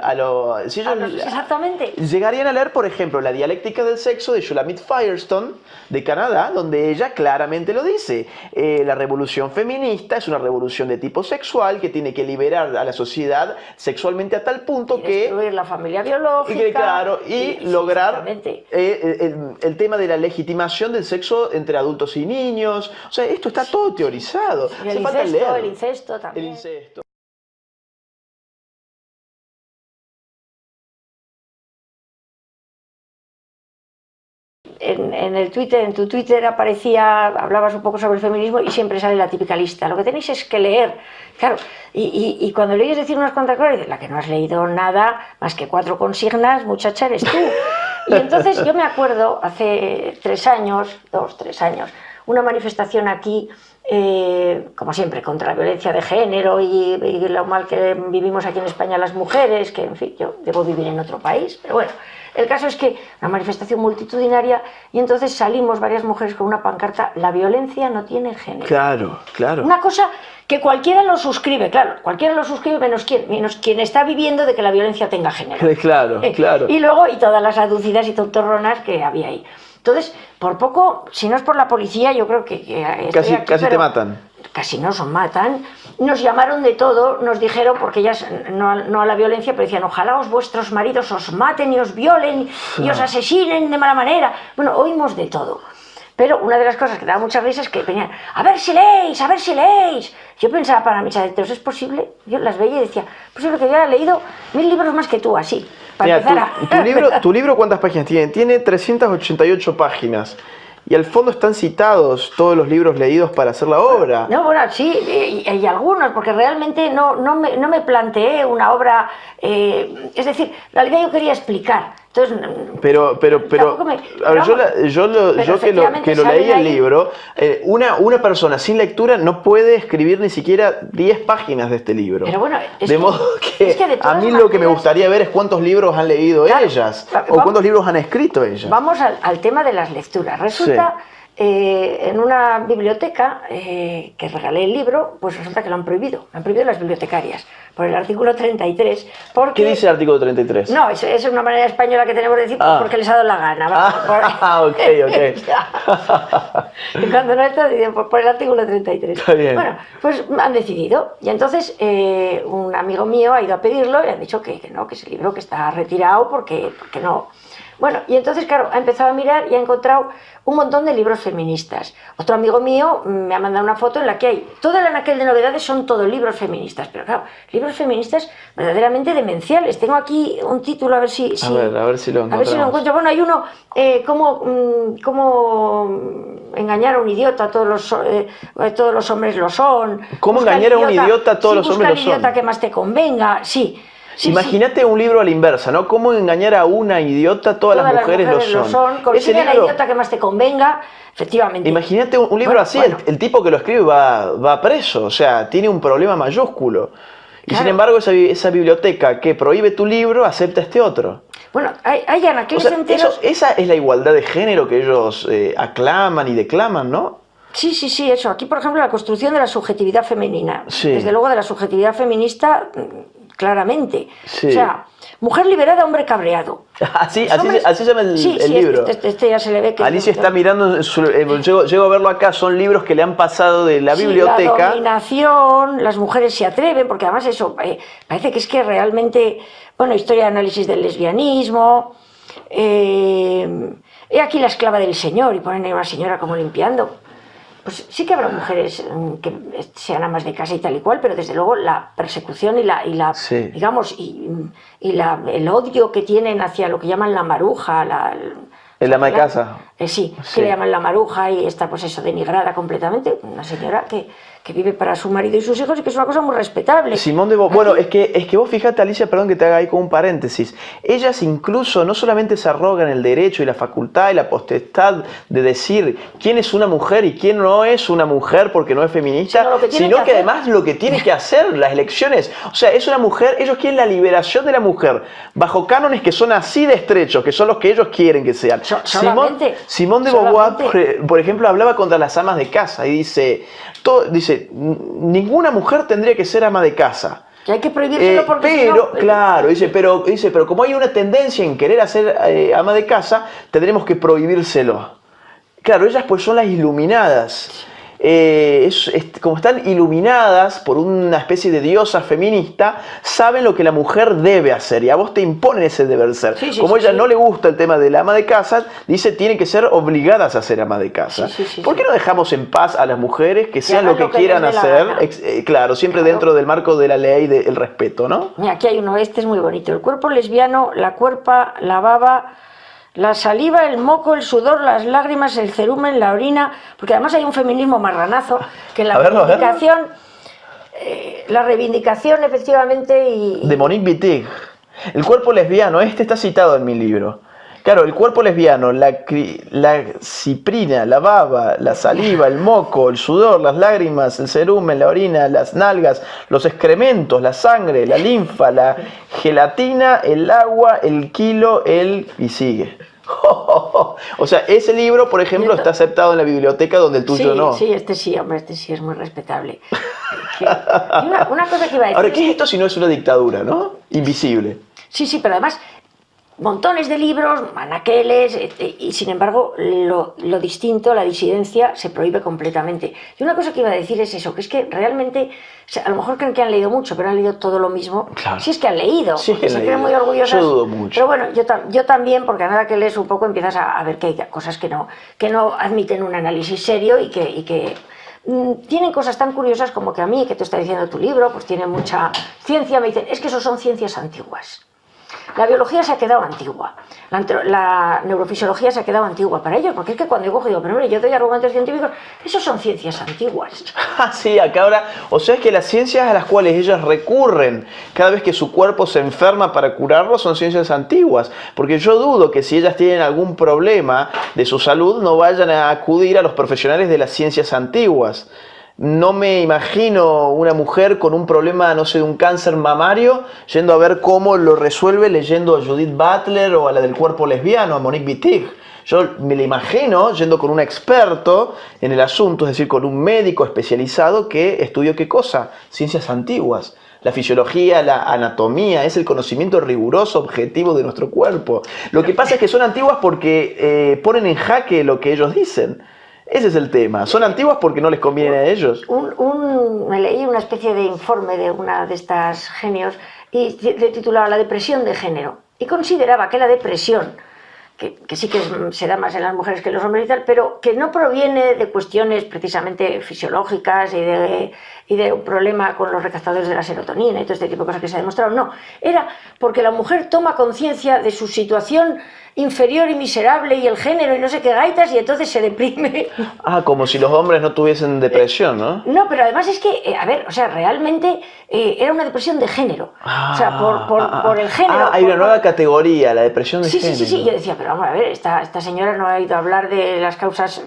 exactamente. Llegarían a leer, por ejemplo, La dialéctica del sexo de Shulamit Firestone de Canadá, donde ella claramente lo dice. La revolución feminista es una revolución de tipo sexual que tiene que liberar a la sociedad sexualmente a tal punto que destruir la familia biológica y lograr el tema de la legitimación del sexo entre adultos y niños. O sea, esto está todo teorizado. Y el incesto también. El incesto. En tu Twitter hablabas un poco sobre el feminismo y siempre sale la típica lista. Lo que tenéis es que leer, claro, y cuando lees decir unas cuantas cosas, dices, la que no has leído nada más que 4 consignas, muchacha, eres tú. Y entonces yo me acuerdo, hace 3 años, 3 años, una manifestación aquí, como siempre, contra la violencia de género y lo mal que vivimos aquí en España las mujeres, que en fin, yo debo vivir en otro país, pero bueno. El caso es que una manifestación multitudinaria y entonces salimos varias mujeres con una pancarta, la violencia no tiene género. Claro, claro. Una cosa que cualquiera lo suscribe, claro, cualquiera lo suscribe menos quien está viviendo de que la violencia tenga género. Claro, claro. Y todas las aducidas y tontorronas que había ahí. Entonces, por poco, si no es por la policía, yo creo que casi te matan. Casi nos matan. Nos llamaron de todo, nos dijeron, porque ellas no a la violencia, pero decían, ojalá vuestros maridos os maten y os violen y os asesinen de mala manera. Bueno, oímos de todo. Pero una de las cosas que daba muchas risas es que venían, a ver si leéis, a ver si leéis. Yo pensaba para mis adentros, ¿es posible? Yo las veía y decía, es posible que yo haya leído 1000 libros más que tú, así. Para Mira, tu libro, ¿cuántas páginas tiene? Tiene 388 páginas. Y al fondo están citados todos los libros leídos para hacer la obra. No, bueno, sí, y algunos, porque realmente no me planteé una obra, es decir, en realidad yo quería explicar. Entonces, pero a ver, yo que lo leí el libro, una persona sin lectura no puede escribir ni siquiera 10 páginas de este libro. Pero bueno, de modo que a mí lo que me gustaría ver es cuántos libros han leído ellas, o cuántos libros han escrito ellas. Vamos al tema de las lecturas. Resulta, en una biblioteca que regalé el libro, pues resulta que lo han prohibido las bibliotecarias, por el artículo 33. Porque... ¿Qué dice el artículo 33? No, es una manera española que tenemos de decir porque les ha dado la gana. Ok. Y cuando no está, dicen por el artículo 33. Está bien. Bueno, pues han decidido. Y entonces un amigo mío ha ido a pedirlo y han dicho que no, que ese libro que está retirado porque no. Bueno, y entonces, claro, ha empezado a mirar y ha encontrado un montón de libros feministas. Otro amigo mío me ha mandado una foto en la que hay, todo el anaquel de novedades son todos libros feministas, pero claro, libros feministas verdaderamente demenciales. Tengo aquí un título, a ver si lo encuentro. Bueno, hay uno, cómo engañar a un idiota, todos los hombres lo son. ¿Cómo engañar a un idiota, todos los hombres lo son? Busca el idiota que más te convenga, sí. Imagínate un libro a la inversa, ¿no? ¿Cómo engañar a una idiota? Todas las mujeres lo son. Consigue la idiota que más te convenga, efectivamente. Imagínate un libro así, bueno. El tipo que lo escribe va preso, o sea, tiene un problema mayúsculo. Y Claro. sin embargo, esa biblioteca que prohíbe tu libro acepta este otro. Bueno, hay O anaqueles sea, enteros. esa es la igualdad de género que ellos aclaman y declaman, ¿no? Sí, sí, sí, eso. Aquí, por ejemplo, la construcción de la subjetividad femenina. Sí. Desde luego de la subjetividad feminista, claramente. Sí. O sea, mujer liberada, hombre cabreado. Así, Los hombres- así se llama el sí, libro. Este ya se le ve que... Alicia está mirando, llego a verlo acá, son libros que le han pasado de la Sí, biblioteca. la dominación, las mujeres se atreven, porque además eso, parece que es que realmente, bueno, historia de análisis del lesbianismo, he aquí la esclava del Señor, y ponen ahí una señora como limpiando. Pues sí que habrá mujeres que sean amas de casa y tal y cual, pero desde luego la persecución Sí. digamos, el odio que tienen hacia lo que llaman la maruja, El ama de casa. Sí, Sí. que le llaman la maruja y está pues eso, denigrada completamente, una señora que vive para su marido y sus hijos y que es una cosa muy respetable. Simón de Beauvoir, bueno, es que vos fíjate, Alicia, perdón que te haga ahí con un paréntesis, ellas incluso no solamente se arrogan el derecho y la facultad y la potestad de decir quién es una mujer y quién no es una mujer porque no es feminista, sino que además lo que tiene que hacer, las elecciones, o sea, es una mujer, ellos quieren la liberación de la mujer, bajo cánones que son así de estrechos, que son los que ellos quieren que sean. Simón de Beauvoir, por ejemplo, hablaba contra las amas de casa y dice, ninguna mujer tendría que ser ama de casa. Que hay que prohibírselo porque pero, si no, claro, pero como hay una tendencia en querer hacer ama de casa, tendremos que prohibírselo. Claro, ellas pues son las iluminadas. Como están iluminadas por una especie de diosa feminista, saben lo que la mujer debe hacer y a vos te imponen ese deber ser. Como a ella no le gusta el tema de la ama de casa, dice tienen que ser obligadas a ser ama de casa. ¿Por qué no dejamos en paz a las mujeres que sean lo que quieran hacer? Claro, siempre dentro del marco de la ley del respeto, ¿no? Mira, aquí hay uno, este es muy bonito. El cuerpo lesbiano, la cuerpa, la baba, la saliva, el moco, el sudor, las lágrimas, el cerumen, la orina, porque además hay un feminismo marranazo que en la reivindicación efectivamente de Monique Wittig. El cuerpo lesbiano, este está citado en mi libro. Claro, el cuerpo lesbiano, la ciprina, la baba, la saliva, el moco, el sudor, las lágrimas, el cerumen, la orina, las nalgas, los excrementos, la sangre, la linfa, la gelatina, el agua, el kilo, y sigue. O sea, ese libro, por ejemplo, está aceptado en la biblioteca donde el tuyo no. Sí, este sí, hombre, este sí es muy respetable. Una cosa que iba a decir... Ahora, ¿qué es esto si no es una dictadura, no? Invisible. Sí, pero además... montones de libros, anaqueles, y sin embargo lo distinto, la disidencia, se prohíbe completamente. Y una cosa que iba a decir es eso, que es que realmente, o sea, a lo mejor creen que han leído mucho, pero han leído todo lo mismo. Claro. Si es que han leído, sí, porque se creen muy orgullosas. Yo dudo mucho. Pero bueno, yo también, porque a nada que lees un poco empiezas a ver que hay cosas que no admiten un análisis serio y que tienen cosas tan curiosas como que a mí, que te está diciendo tu libro, pues tiene mucha ciencia, me dicen, es que eso son ciencias antiguas. La biología se ha quedado antigua, la neurofisiología se ha quedado antigua para ellos, porque es que cuando yo cojo digo, pero hombre, yo doy argumentos científicos, eso son ciencias antiguas. Sí, acá ahora, o sea, es que las ciencias a las cuales ellas recurren cada vez que su cuerpo se enferma para curarlo son ciencias antiguas, porque yo dudo que si ellas tienen algún problema de su salud no vayan a acudir a los profesionales de las ciencias antiguas. No me imagino una mujer con un problema, no sé, de un cáncer mamario, yendo a ver cómo lo resuelve leyendo a Judith Butler o a la del cuerpo lesbiano, a Monique Wittig. Yo me la imagino yendo con un experto en el asunto, es decir, con un médico especializado que estudió qué cosa, ciencias antiguas. La fisiología, la anatomía, es el conocimiento riguroso, objetivo de nuestro cuerpo. Lo que pasa es que son antiguas porque ponen en jaque lo que ellos dicen. Ese es el tema. Son antiguas porque no les conviene a ellos. Me leí una especie de informe de una de estas genios y le titulaba La depresión de género. Y consideraba que la depresión, que sí que se da más en las mujeres que en los hombres y tal, pero que no proviene de cuestiones precisamente fisiológicas y de un problema con los recaptadores de la serotonina y todo este tipo de cosas que se ha demostrado. No, era porque la mujer toma conciencia de su situación inferior y miserable y el género y no sé qué gaitas y entonces se deprime. Como si los hombres no tuviesen depresión, ¿no? No, pero además es que, a ver, o sea, realmente era una depresión de género. O sea, por el género. Hay una nueva categoría, la depresión de género. Sí, yo decía, pero vamos a ver, esta señora no ha ido a hablar de las causas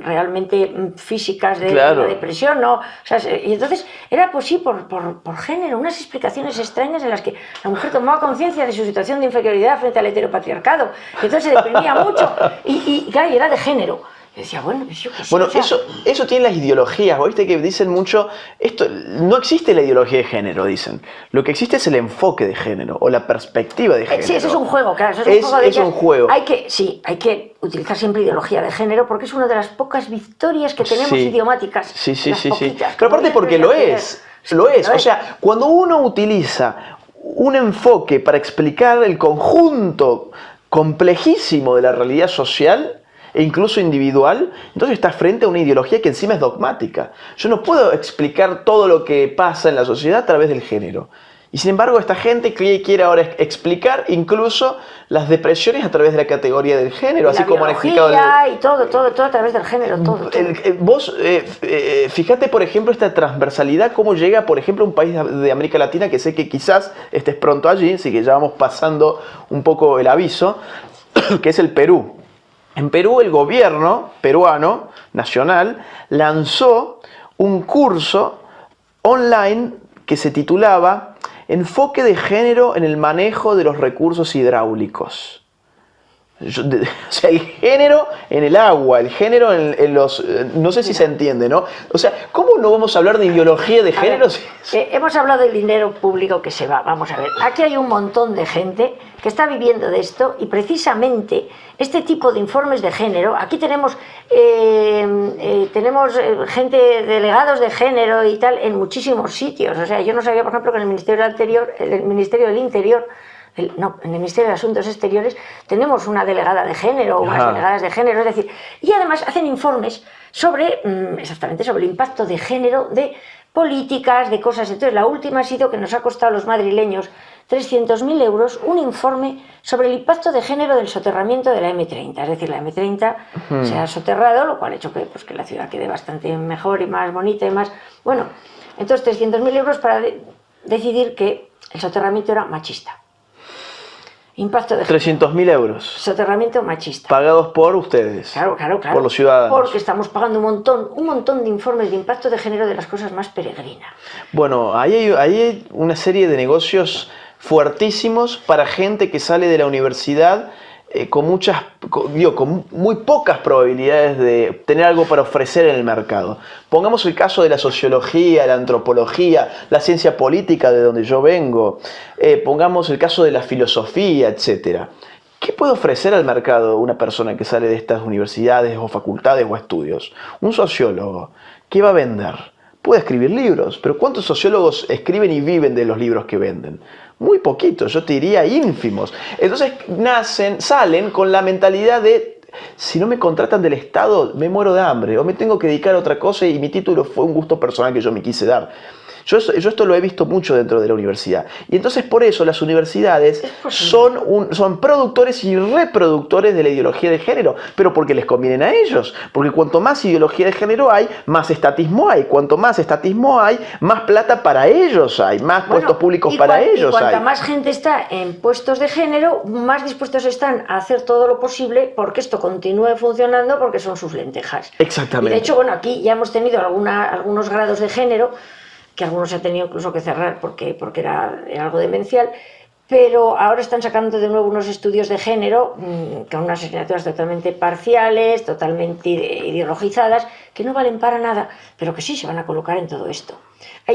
realmente físicas de Claro. la depresión, ¿no? O sea, y entonces era pues sí, por género, unas explicaciones extrañas en las que la mujer tomaba conciencia de su situación de inferioridad frente al heteropatriarcado, y entonces se deprimía mucho, y claro, y era de género. Y decía, bueno, pues yo qué sé, Bueno, o sea, eso tiene las ideologías, ¿viste? Que dicen mucho, esto, no existe la ideología de género, dicen. Lo que existe es el enfoque de género o la perspectiva de género. sí, eso es un juego, claro, eso es un juego de Es un juego. hay que utilizar siempre ideología de género porque es una de las pocas victorias que tenemos Sí. idiomáticas. Sí, sí, las sí, sí. poquitas, Pero aparte como porque bien lo decía es, Pierre. lo es. O sea, cuando uno utiliza un enfoque para explicar el conjunto complejísimo de la realidad social e incluso individual, entonces está frente a una ideología que encima es dogmática. Yo no puedo explicar todo lo que pasa en la sociedad a través del género. Y sin embargo, esta gente quiere ahora explicar incluso las depresiones a través de la categoría del género, así la como han explicado... biología y todo a través del género, todo. Vos, fíjate, por ejemplo, esta transversalidad, cómo llega, por ejemplo, a un país de América Latina, que sé que quizás estés pronto allí, así que ya vamos pasando un poco el aviso, que es el Perú. En Perú, el gobierno peruano, nacional, lanzó un curso online que se titulaba Enfoque de género en el manejo de los recursos hidráulicos. O sea, el género en el agua, el género en los... No sé si se entiende, ¿no? O sea, ¿cómo no vamos a hablar de ideología de género? Hemos hablado del dinero público que se va. Vamos a ver, aquí hay un montón de gente que está viviendo de esto y precisamente este tipo de informes de género, aquí tenemos gente, delegados de género y tal, en muchísimos sitios. O sea, yo no sabía, por ejemplo, que en el Ministerio del Interior, en el Ministerio de Asuntos Exteriores tenemos una delegada de género o unas delegadas de género, es decir, y además hacen informes sobre, exactamente, sobre el impacto de género de políticas, de cosas. Entonces, la última ha sido que nos ha costado a los madrileños 300.000 euros un informe sobre el impacto de género del soterramiento de la M30. Es decir, la M30 se ha soterrado, lo cual ha hecho que la ciudad quede bastante mejor y más bonita y más... Bueno, entonces 300.000 euros para decidir que el soterramiento era machista. Impacto de 300.000 euros. soterramiento machista. Pagados por ustedes. Claro. Por los ciudadanos. Porque estamos pagando un montón de informes de impacto de género de las cosas más peregrinas. Bueno, ahí hay una serie de negocios fuertísimos para gente que sale de la universidad con muy pocas probabilidades de tener algo para ofrecer en el mercado. Pongamos el caso de la sociología, la antropología, la ciencia política de donde yo vengo, pongamos el caso de la filosofía, etc. ¿Qué puede ofrecer al mercado una persona que sale de estas universidades o facultades o estudios? Un sociólogo, ¿qué va a vender? Puede escribir libros, pero ¿cuántos sociólogos escriben y viven de los libros que venden? Muy poquitos, yo te diría ínfimos. Entonces salen con la mentalidad de, si no me contratan del Estado, me muero de hambre, o me tengo que dedicar a otra cosa y mi título fue un gusto personal que yo me quise dar. Yo esto lo he visto mucho dentro de la universidad. Y entonces por eso las universidades son productores y reproductores de la ideología de género, pero porque les convienen a ellos. Porque cuanto más ideología de género hay, más estatismo hay. Cuanto más estatismo hay, más plata para ellos hay, más puestos públicos para ellos hay. Y cuanta más gente está en puestos de género, más dispuestos están a hacer todo lo posible porque esto continúe funcionando, porque son sus lentejas. Exactamente. Y de hecho, bueno, aquí ya hemos tenido algunos grados de género, que algunos se han tenido incluso que cerrar porque era algo demencial, pero ahora están sacando de nuevo unos estudios de género con unas asignaturas totalmente parciales, totalmente ideologizadas, que no valen para nada, pero que sí se van a colocar en todo esto.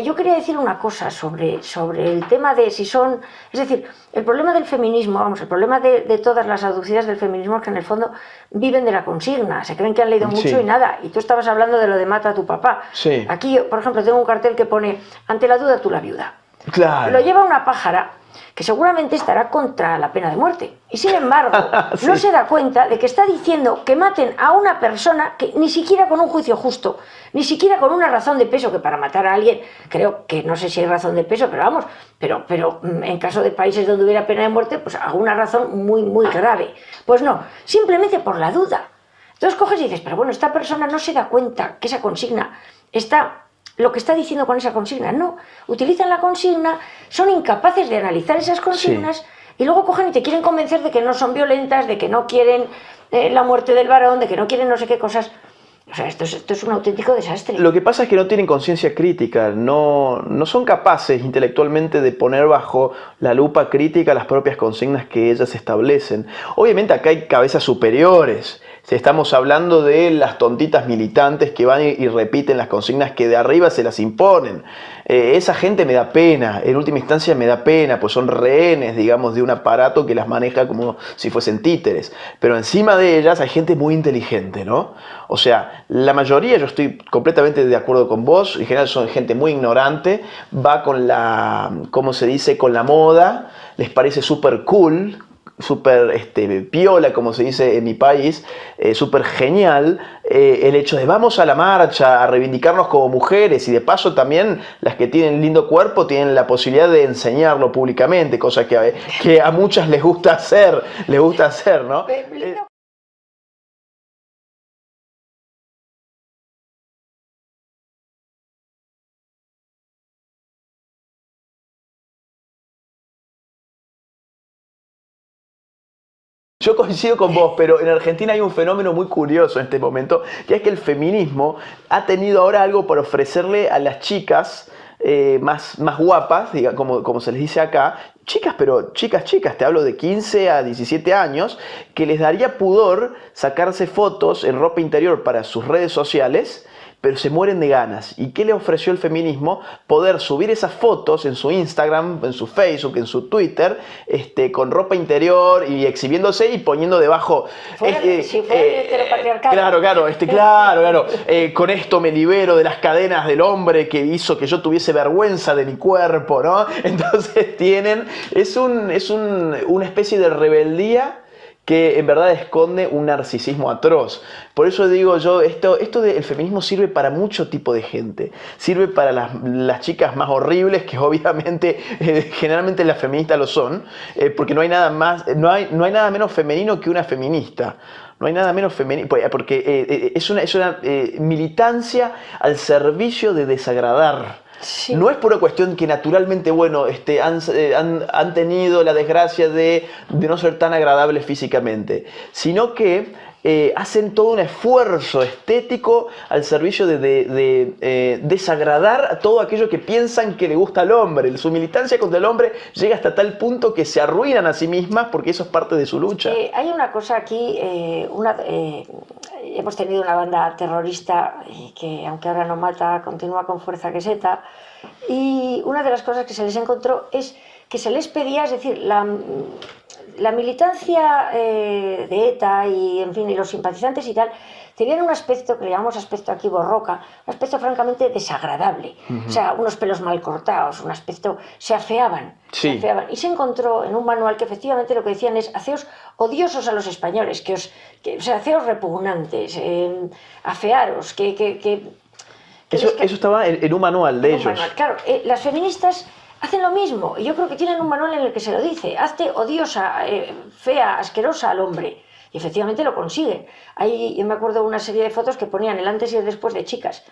Yo quería decir una cosa sobre el tema de si son... Es decir, el problema del feminismo, el problema de todas las aducidas del feminismo es que en el fondo viven de la consigna, se creen que han leído mucho y nada. Y tú estabas hablando de lo de mata a tu papá. Sí. Aquí, por ejemplo, tengo un cartel que pone, ante la duda, tú la viuda. Claro. Lo lleva una pájara que seguramente estará contra la pena de muerte. Y sin embargo, sí. No se da cuenta de que está diciendo que maten a una persona que ni siquiera con un juicio justo, ni siquiera con una razón de peso, que para matar a alguien, creo que no sé si hay razón de peso, pero vamos, pero en caso de países donde hubiera pena de muerte, pues alguna razón muy, muy grave. Pues no, simplemente por la duda. Entonces coges y dices, pero bueno, esta persona no se da cuenta que esa consigna está... lo que está diciendo con esa consigna, no, utilizan la consigna, son incapaces de analizar esas consignas y luego cogen y te quieren convencer de que no son violentas, de que no quieren la muerte del varón, de que no quieren no sé qué cosas. O sea, esto es un auténtico desastre. Lo que pasa es que no tienen conciencia crítica, no son capaces intelectualmente de poner bajo la lupa crítica las propias consignas que ellas establecen. Obviamente acá hay cabezas superiores. Si estamos hablando de las tontitas militantes que van y repiten las consignas que de arriba se las imponen. Esa gente me da pena, en última instancia me da pena, pues son rehenes, digamos, de un aparato que las maneja como si fuesen títeres. Pero encima de ellas hay gente muy inteligente, ¿no? O sea, la mayoría, yo estoy completamente de acuerdo con vos, en general son gente muy ignorante, va con la, ¿cómo se dice?, con la moda, les parece súper cool, súper piola, como se dice en mi país, súper genial, el hecho de vamos a la marcha, a reivindicarnos como mujeres, y de paso también las que tienen lindo cuerpo tienen la posibilidad de enseñarlo públicamente, cosa que a muchas les gusta hacer, ¿no? Yo coincido con vos, pero en Argentina hay un fenómeno muy curioso en este momento, que es que el feminismo ha tenido ahora algo para ofrecerle a las chicas más guapas, como se les dice acá, chicas, pero chicas, te hablo de 15 a 17 años, que les daría pudor sacarse fotos en ropa interior para sus redes sociales, pero se mueren de ganas. ¿Y qué le ofreció el feminismo? Poder subir esas fotos en su Instagram, en su Facebook, en su Twitter, con ropa interior y exhibiéndose y poniendo debajo... Si fuera el heteropatriarcado. Claro. Con esto me libero de las cadenas del hombre que hizo que yo tuviese vergüenza de mi cuerpo, ¿no? Entonces es una especie de rebeldía que en verdad esconde un narcisismo atroz. Por eso digo yo, esto del feminismo sirve para mucho tipo de gente. Sirve para las chicas más horribles, que obviamente, generalmente las feministas lo son, porque no hay nada menos femenino que una feminista. No hay nada menos femenino, porque es una militancia al servicio de desagradar. Sí. No es por una cuestión que naturalmente, bueno, han tenido la desgracia de no ser tan agradables físicamente, sino que hacen todo un esfuerzo estético al servicio de desagradar a todo aquello que piensan que le gusta al hombre. Su militancia contra el hombre llega hasta tal punto que se arruinan a sí mismas porque eso es parte de su lucha. Hay una cosa aquí, hemos tenido una banda terrorista que, aunque ahora no mata, continúa con fuerza, que es ETA, y una de las cosas que se les encontró es que se les pedía, es decir, la militancia de ETA y, en fin, y los simpatizantes y tal, tenían un aspecto que le llamamos aspecto aquí borroca, un aspecto francamente desagradable. O sea, unos pelos mal cortados, un aspecto... se afeaban. Y se encontró en un manual que efectivamente lo que decían es: haceos odiosos a los españoles, o sea, haceos repugnantes, afearos, Eso estaba en un manual de ellos. Manual. Claro, las feministas hacen lo mismo, y yo creo que tienen un manual en el que se lo dice: hazte odiosa, fea, asquerosa al hombre. Y efectivamente lo consiguen. Yo me acuerdo de una serie de fotos que ponían el antes y el después de chicas,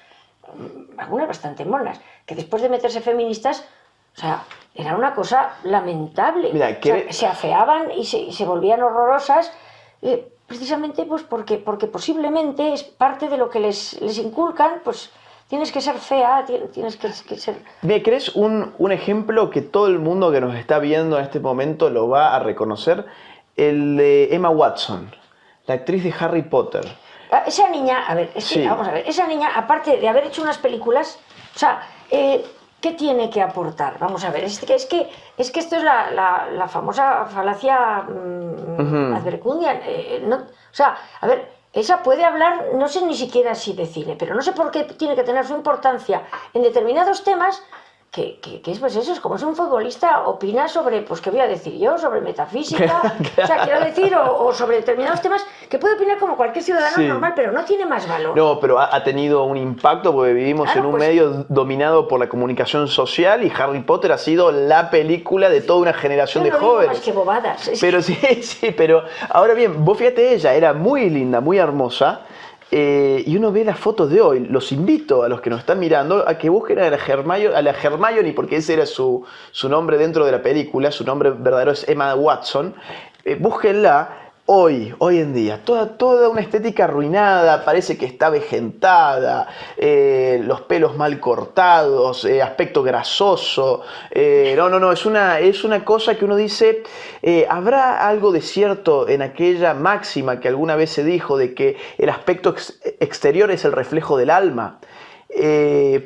algunas bastante monas, que después de meterse feministas, o sea, era una cosa lamentable. Mira, se afeaban y se volvían horrorosas, precisamente pues porque posiblemente es parte de lo que les inculcan, pues tienes que ser fea, tienes que ser... ¿Me crees un ejemplo que todo el mundo que nos está viendo en este momento lo va a reconocer? El de Emma Watson, la actriz de Harry Potter. Esa niña, a ver, vamos a ver, esa niña, aparte de haber hecho unas películas, o sea, ¿qué tiene que aportar? Vamos a ver, es que esto es la famosa falacia advercundian. O sea, a ver, esa puede hablar, no sé ni siquiera si de cine, pero no sé por qué tiene que tener su importancia en determinados temas. Que es pues eso, es como si un futbolista opina sobre, pues qué voy a decir yo, sobre metafísica, claro. O sea, quiero decir, o sobre determinados temas que puede opinar como cualquier ciudadano normal, pero no tiene más valor. No, pero ha tenido un impacto porque vivimos en un medio dominado por la comunicación social, y Harry Potter ha sido la película de toda una generación de jóvenes. Más que bobadas. Pero sí, pero ahora bien, vos fíjate, ella era muy linda, muy hermosa. Y uno ve las fotos de hoy. Los invito a los que nos están mirando a que busquen a la Hermione, porque ese era su nombre dentro de la película. Su nombre verdadero es Emma Watson. Búsquenla. hoy en día, toda una estética arruinada, parece que está vejentada, los pelos mal cortados, aspecto grasoso. No, es una cosa que uno dice, ¿habrá algo de cierto en aquella máxima que alguna vez se dijo de que el aspecto exterior es el reflejo del alma?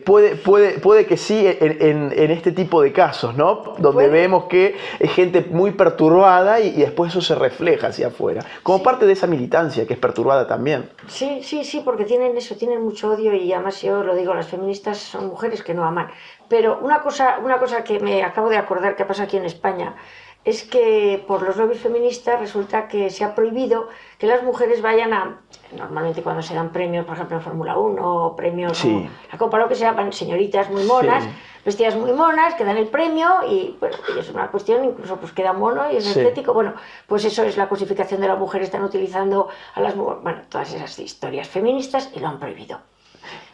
Puede que sí en este tipo de casos, ¿no? Donde vemos que es gente muy perturbada y después eso se refleja hacia afuera, como parte de esa militancia que es perturbada también. Sí, porque tienen eso, tienen mucho odio y además yo lo digo, las feministas son mujeres que no aman. Pero una cosa que me acabo de acordar que pasa aquí en España es que por los lobbies feministas resulta que se ha prohibido que las mujeres vayan normalmente cuando se dan premios, por ejemplo en Fórmula 1 o premios como la Copa, lo que sea, van señoritas muy monas, vestidas muy monas, que dan el premio y bueno, es una cuestión, incluso pues queda mono y es estético. Bueno, pues eso es la cosificación de la mujer, están utilizando a las mujeres, bueno, todas esas historias feministas y lo han prohibido.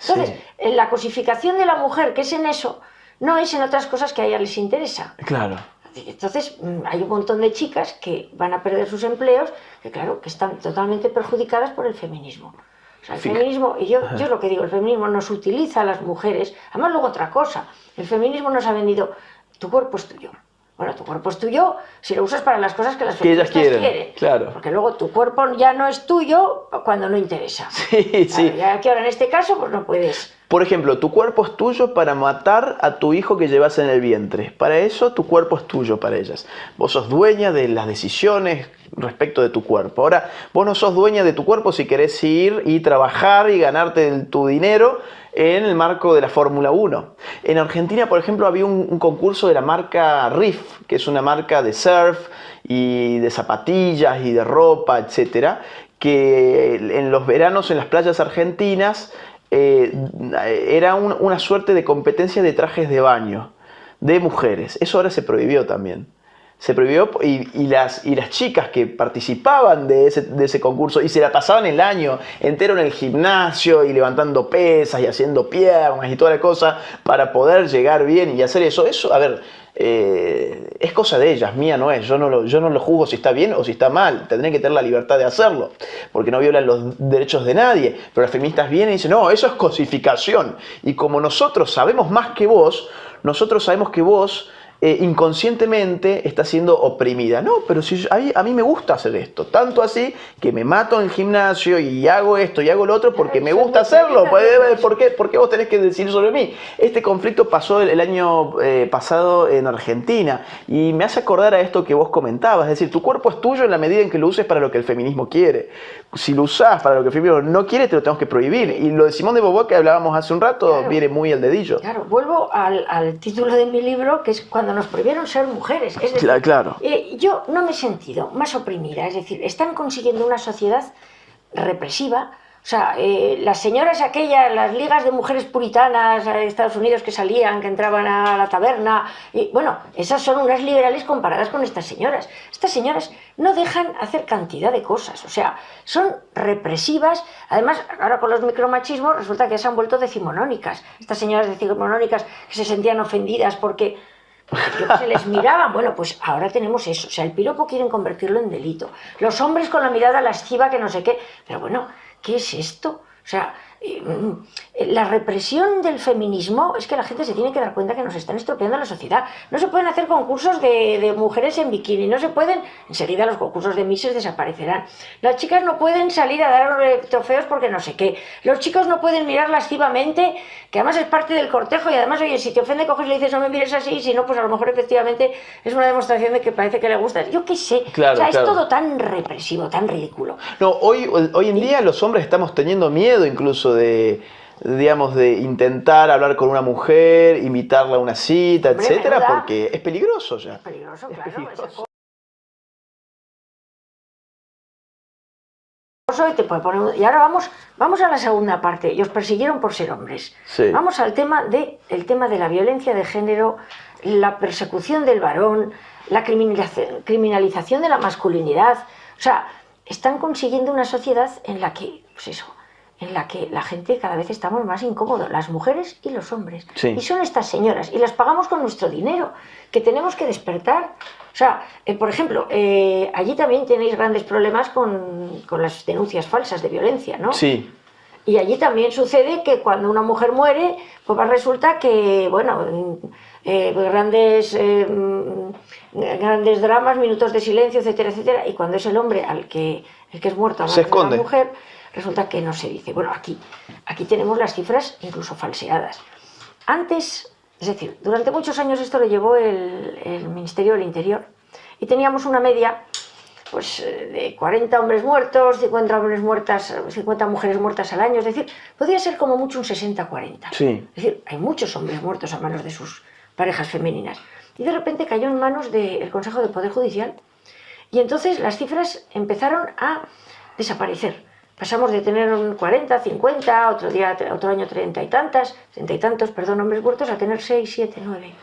Entonces, la cosificación de la mujer, que es en eso, no es en otras cosas que a ellas les interesa. Claro. Entonces hay un montón de chicas que van a perder sus empleos, que claro, que están totalmente perjudicadas por el feminismo. O sea, el feminismo, y yo es lo que digo, el feminismo nos utiliza a las mujeres. Además, luego otra cosa, el feminismo nos ha vendido, tu cuerpo es tuyo. Bueno, tu cuerpo es tuyo si lo usas para las cosas que las feministas quieren. Claro. Porque luego tu cuerpo ya no es tuyo cuando no interesa. Sí. Ya que ahora en este caso pues no puedes. Por ejemplo, tu cuerpo es tuyo para matar a tu hijo que llevas en el vientre. Para eso tu cuerpo es tuyo para ellas. Vos sos dueña de las decisiones respecto de tu cuerpo. Ahora, vos no sos dueña de tu cuerpo si querés ir y trabajar y ganarte tu dinero en el marco de la Fórmula 1. En Argentina, por ejemplo, había un concurso de la marca Riff, que es una marca de surf y de zapatillas y de ropa, etcétera, que en los veranos en las playas argentinas era una suerte de competencia de trajes de baño de mujeres. Eso ahora se prohibió también. Se prohibió y las chicas que participaban de ese concurso y se la pasaban el año entero en el gimnasio y levantando pesas y haciendo piernas y toda la cosa para poder llegar bien y hacer eso. Eso, a ver, es cosa de ellas, mía no es. Yo no lo juzgo si está bien o si está mal. Tendrán que tener la libertad de hacerlo, porque no violan los derechos de nadie. Pero las feministas vienen y dicen, no, eso es cosificación. Y como nosotros sabemos más que vos, nosotros sabemos que vos inconscientemente está siendo oprimida. No, pero si a mí me gusta hacer esto, tanto así que me mato en el gimnasio y hago esto y hago lo otro porque me gusta hacerlo. ¿Por qué vos tenés que decir sobre mí? Este conflicto pasó el año pasado en Argentina y me hace acordar a esto que vos comentabas, es decir, tu cuerpo es tuyo en la medida en que lo uses para lo que el feminismo quiere. Si lo usás para lo que el feminismo no quiere, te lo tenemos que prohibir. Y lo de Simone de Beauvoir que hablábamos hace un rato, viene muy al dedillo. Claro, vuelvo al título de mi libro, que es Cuando nos prohibieron ser mujeres. Es decir, claro. Yo no me he sentido más oprimida, es decir, están consiguiendo una sociedad represiva. O sea, las señoras aquellas, las ligas de mujeres puritanas de Estados Unidos que salían, que entraban a la taberna, y, bueno, esas son unas liberales comparadas con estas señoras. Estas señoras no dejan hacer cantidad de cosas, o sea, son represivas. Además, ahora con los micromachismos resulta que se han vuelto decimonónicas. Estas señoras decimonónicas que se sentían ofendidas porque se les miraban. Bueno, pues ahora tenemos eso. O sea, el piropo quieren convertirlo en delito. Los hombres con la mirada lasciva que no sé qué. Pero bueno, ¿qué es esto? O sea, la represión del feminismo es que la gente se tiene que dar cuenta que nos están estropeando la sociedad. No se pueden hacer concursos de mujeres en bikini, no se pueden, enseguida los concursos de Misses desaparecerán. Las chicas no pueden salir a dar trofeos porque no sé qué. Los chicos no pueden mirar lascivamente, que además es parte del cortejo y además, oye, si te ofende coges y le dices no me mires así, y si no, pues a lo mejor efectivamente es una demostración de que parece que le gusta. Yo qué sé, claro, o sea, claro. Es todo tan represivo, tan ridículo. No, hoy en día los hombres estamos teniendo miedo incluso de intentar hablar con una mujer, invitarla a una cita, etcétera, porque es peligroso ya. Es peligroso, claro. Peligroso. Y te puede poner... Y ahora vamos a la segunda parte. Y os persiguieron por ser hombres. Sí. Vamos al tema de la violencia de género, la persecución del varón, la criminalización de la masculinidad. O sea, están consiguiendo una sociedad en la que, pues eso, en la que la gente cada vez estamos más incómodos, las mujeres y los hombres. Sí. Y son estas señoras, y las pagamos con nuestro dinero, que tenemos que despertar. O sea, por ejemplo, allí también tenéis grandes problemas con las denuncias falsas de violencia, ¿no? Sí. Y allí también sucede que cuando una mujer muere, pues resulta que, bueno, grandes dramas, minutos de silencio, etcétera, etcétera, y cuando es el hombre el que es muerto a manos de la mujer, resulta que no se dice. Bueno, aquí tenemos las cifras incluso falseadas. Antes, es decir, durante muchos años esto lo llevó el Ministerio del Interior, y teníamos una media pues de 40 hombres muertos, 50 mujeres muertas al año, es decir, podría ser como mucho un 60-40. Sí. Es decir, hay muchos hombres muertos a manos de sus parejas femeninas. Y de repente cayó en manos del Consejo del Poder Judicial, y entonces las cifras empezaron a desaparecer. Pasamos de tener 40, 50, otro año 30 y tantos, hombres muertos, a tener 6, 7, 9.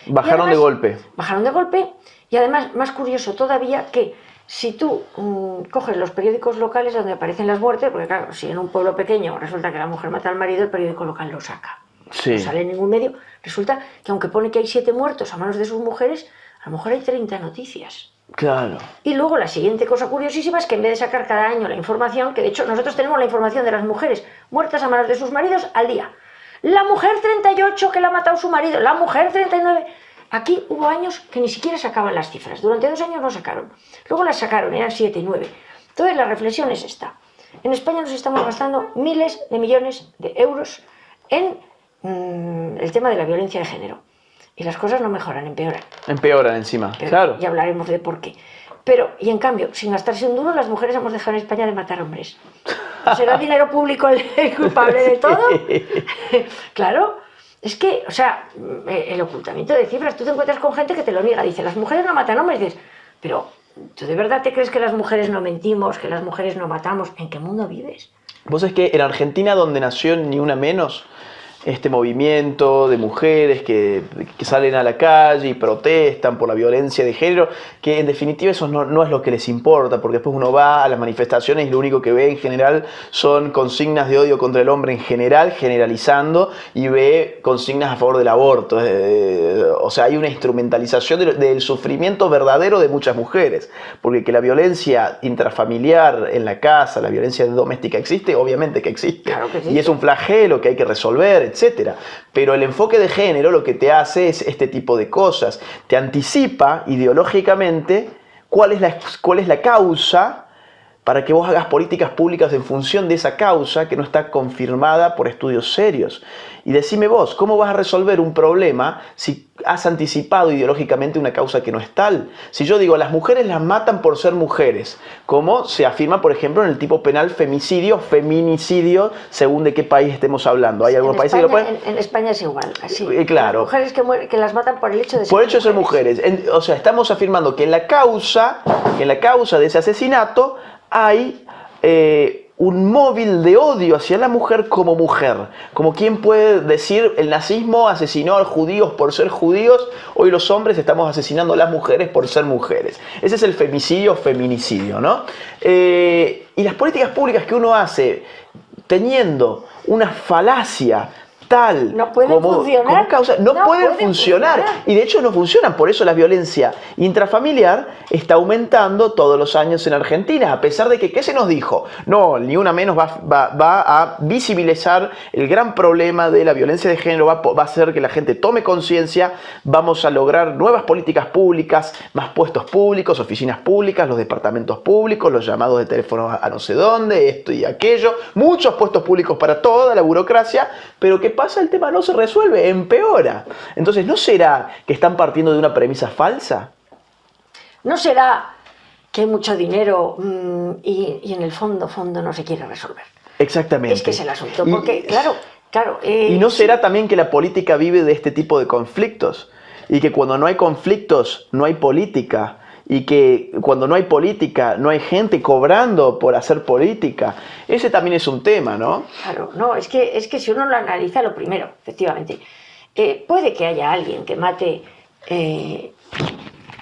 Bajaron además, de golpe. Bajaron de golpe, y además, más curioso todavía, que si tú coges los periódicos locales donde aparecen las muertes, porque claro, si en un pueblo pequeño resulta que la mujer mata al marido, el periódico local lo saca. Sí. No sale en ningún medio. Resulta que aunque pone que hay 7 muertos a manos de sus mujeres, a lo mejor hay 30 noticias. Claro. Y luego la siguiente cosa curiosísima es que en vez de sacar cada año la información, que de hecho nosotros tenemos la información de las mujeres muertas a manos de sus maridos al día. La mujer 38 que la ha matado su marido, la mujer 39... Aquí hubo años que ni siquiera sacaban las cifras. Durante 2 años no sacaron. Luego las sacaron, eran 7 y 9. Entonces la reflexión es esta. En España nos estamos gastando miles de millones de euros en el tema de la violencia de género. Y las cosas no mejoran, empeoran. Empeoran encima, claro. Y hablaremos de por qué. Pero, y en cambio, sin gastarse un duro, las mujeres hemos dejado en España de matar hombres. ¿Será dinero público el culpable de todo? Claro. Es que, o sea, el ocultamiento de cifras, tú te encuentras con gente que te lo niega, dice, las mujeres no matan hombres, dices, pero ¿tú de verdad te crees que las mujeres no mentimos, que las mujeres no matamos? ¿En qué mundo vives? Vos sabés que en Argentina, donde nació Ni Una Menos, este movimiento de mujeres que salen a la calle y protestan por la violencia de género, que en definitiva eso no es lo que les importa, porque después uno va a las manifestaciones y lo único que ve en general son consignas de odio contra el hombre en general, generalizando, y ve consignas a favor del aborto. O sea, hay una instrumentalización del sufrimiento verdadero de muchas mujeres, porque que la violencia intrafamiliar en la casa, la violencia doméstica existe, obviamente que existe, claro que sí. Y es un flagelo que hay que resolver, etcétera. Pero el enfoque de género lo que te hace es este tipo de cosas. Te anticipa ideológicamente cuál es la causa para que vos hagas políticas públicas en función de esa causa que no está confirmada por estudios serios. Y decime vos, ¿cómo vas a resolver un problema si has anticipado ideológicamente una causa que no es tal? Si yo digo, las mujeres las matan por ser mujeres, como se afirma, por ejemplo, en el tipo penal femicidio, feminicidio, según de qué país estemos hablando. ¿Hay algunos países que lo pueden? En España es igual, así. Claro. Las mujeres que las matan por el hecho de ser por el hecho de ser mujeres. O sea, estamos afirmando que en la causa de ese asesinato hay un móvil de odio hacia la mujer como mujer. Como quien puede decir, el nazismo asesinó a los judíos por ser judíos, hoy los hombres estamos asesinando a las mujeres por ser mujeres. Ese es el femicidio, feminicidio, ¿no? Y las políticas públicas que uno hace teniendo una falacia tal no pueden funcionar. Como causa, no pueden funcionar. Y de hecho no funcionan. Por eso la violencia intrafamiliar está aumentando todos los años en Argentina. A pesar de que, ¿qué se nos dijo? No, Ni Una Menos va a visibilizar el gran problema de la violencia de género, va a hacer que la gente tome conciencia, vamos a lograr nuevas políticas públicas, más puestos públicos, oficinas públicas, los departamentos públicos, los llamados de teléfono a no sé dónde, esto y aquello, muchos puestos públicos para toda la burocracia, pero ¿qué pasa? El tema no se resuelve, empeora. Entonces, ¿no será que están partiendo de una premisa falsa? ¿No será que hay mucho dinero y en el fondo no se quiere resolver? Exactamente. Es que es el asunto, porque claro... ¿Y no será también que la política vive de este tipo de conflictos? Y que cuando no hay conflictos, no hay política. Y que cuando no hay política, no hay gente cobrando por hacer política. Ese también es un tema, ¿no? Claro, no, es que si uno lo analiza, lo primero, efectivamente, puede que haya alguien que mate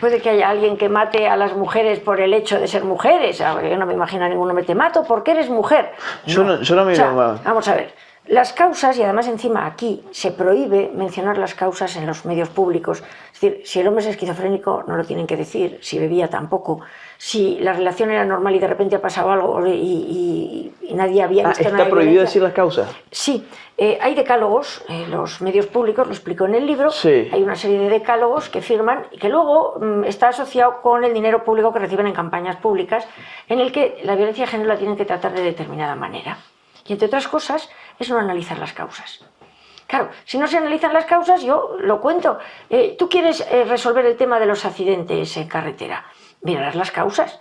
Puede que haya alguien que mate a las mujeres por el hecho de ser mujeres. Yo no me imagino a ningún hombre, te mato porque eres mujer. Yo no me vamos a ver, las causas, y además encima aquí se prohíbe mencionar las causas en los medios públicos. Es decir, si el hombre es esquizofrénico no lo tienen que decir, si bebía tampoco, si la relación era normal y de repente ha pasado algo y nadie había visto nada. ¿Está prohibido decir las causas? Sí, hay decálogos, los medios públicos, lo explico en el libro, sí. Hay una serie de decálogos que firman y que luego está asociado con el dinero público que reciben en campañas públicas, en el que la violencia de género la tienen que tratar de determinada manera. Y entre otras cosas, es no analizar las causas. Claro, si no se analizan las causas, yo lo cuento. Tú quieres resolver el tema de los accidentes en carretera, mirarás las causas.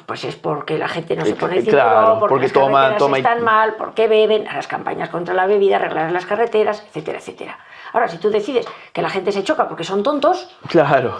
Pues es porque la gente no se pone el cinturón, claro, porque las carreteras están mal, porque beben, a las campañas contra la bebida, arreglar las carreteras, etcétera, etcétera. Ahora, si tú decides que la gente se choca porque son tontos, claro,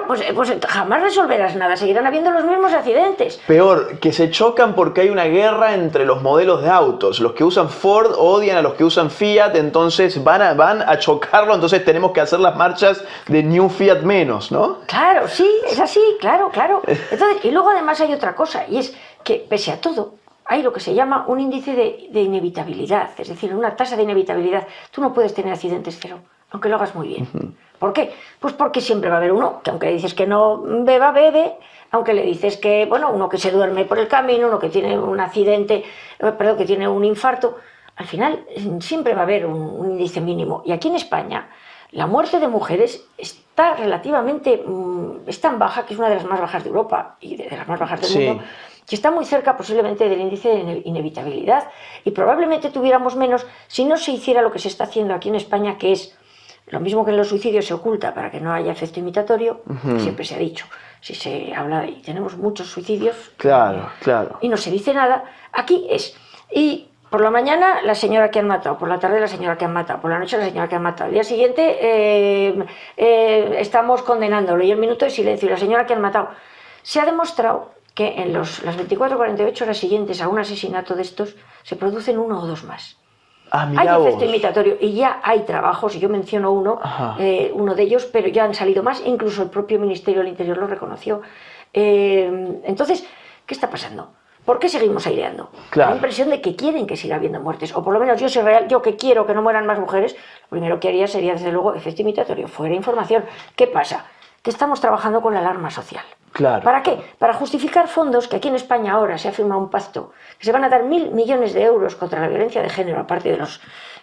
pues jamás resolverás nada, seguirán habiendo los mismos accidentes. Peor, que se chocan porque hay una guerra entre los modelos de autos. Los que usan Ford odian a los que usan Fiat, entonces van a chocarlo, entonces tenemos que hacer las marchas de New Fiat menos, ¿no? Claro, sí, es así, claro. Entonces, y luego además hay otra cosa, y es que pese a todo, hay lo que se llama un índice de inevitabilidad, es decir, una tasa de inevitabilidad. Tú no puedes tener accidentes cero, aunque lo hagas muy bien. ¿Por qué? Pues porque siempre va a haber uno que, aunque le dices que no beba, bebe, aunque le dices que, bueno, uno que se duerme por el camino, uno que tiene un accidente, que tiene un infarto, al final siempre va a haber un índice mínimo. Y aquí en España, la muerte de mujeres está relativamente, es tan baja, que es una de las más bajas de Europa y de las más bajas del mundo, que está muy cerca posiblemente del índice de inevitabilidad, y probablemente tuviéramos menos si no se hiciera lo que se está haciendo aquí en España, que es lo mismo que en los suicidios se oculta para que no haya efecto imitatorio, siempre se ha dicho, si se habla y tenemos muchos suicidios, claro, y no se dice nada, aquí y por la mañana la señora que han matado, por la tarde la señora que han matado, por la noche la señora que han matado, al día siguiente estamos condenándolo y el minuto de silencio y la señora que han matado. Se ha demostrado que en las 24 o 48 horas siguientes a un asesinato de estos se producen uno o dos más. Hay efecto imitatorio y ya hay trabajos, y yo menciono uno de ellos, pero ya han salido más, incluso el propio Ministerio del Interior lo reconoció. Entonces, ¿qué está pasando? ¿Por qué seguimos aireando? Claro. La impresión de que quieren que siga habiendo muertes, o por lo menos yo soy real, yo que quiero que no mueran más mujeres, lo primero que haría sería, desde luego, efecto imitatorio, fuera información. ¿Qué pasa? Que estamos trabajando con la alarma social. Claro. ¿Para qué? Para justificar fondos, que aquí en España ahora se ha firmado un pacto, que se van a dar 1.000 millones de euros contra la violencia de género, aparte de los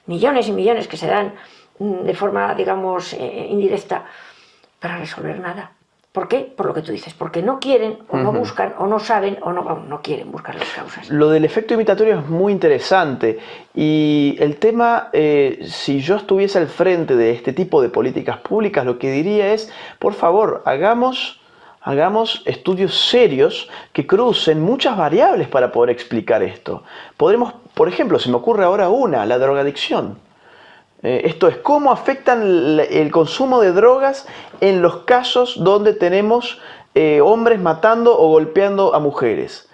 millones y millones que se dan de forma, digamos, indirecta, para resolver nada. ¿Por qué? Por lo que tú dices, porque no quieren, o no buscan, o no saben, o no quieren buscar las causas. Lo del efecto imitatorio es muy interesante, y el tema, si yo estuviese al frente de este tipo de políticas públicas, lo que diría es, por favor, hagamos estudios serios que crucen muchas variables para poder explicar esto. Podremos, por ejemplo, se me ocurre ahora la drogadicción. Esto es, cómo afectan el consumo de drogas en los casos donde tenemos hombres matando o golpeando a mujeres.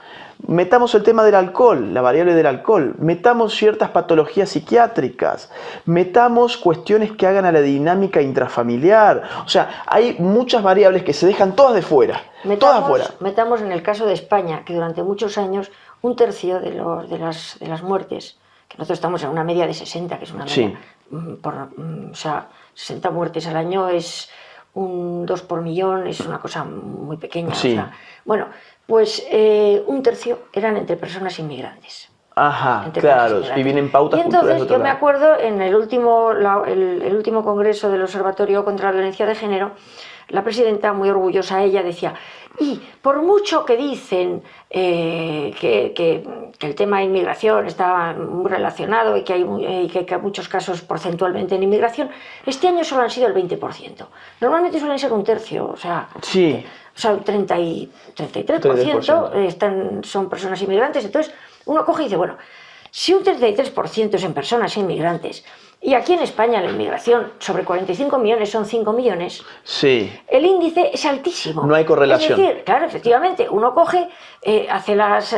Metamos el tema del alcohol, la variable del alcohol, metamos ciertas patologías psiquiátricas, metamos cuestiones que hagan a la dinámica intrafamiliar. O sea, hay muchas variables que se dejan todas de fuera, todas afuera. Metamos en el caso de España, que durante muchos años un tercio de las muertes, que nosotros estamos en una media de 60, que es una media, o sea, 60 muertes al año es un 2 por millón, es una cosa muy pequeña. Sí. O sea, bueno, pues un tercio eran entre personas inmigrantes. Ajá, claro, y vienen pautas culturales de entonces otro yo me lado. acuerdo en el último congreso del Observatorio contra la Violencia de Género, la presidenta, muy orgullosa ella, decía, y por mucho que dicen que el tema de inmigración está muy relacionado y que hay muchos casos porcentualmente en inmigración, este año solo han sido el 20%. Normalmente suelen ser un tercio, o sea, sí. O sea, 33% son personas inmigrantes. Entonces uno coge y dice, bueno, si un 33% es en personas inmigrantes, y aquí en España la inmigración sobre 45 millones son 5 millones, sí, el índice es altísimo. No hay correlación. Es decir, claro, efectivamente, uno coge, hace las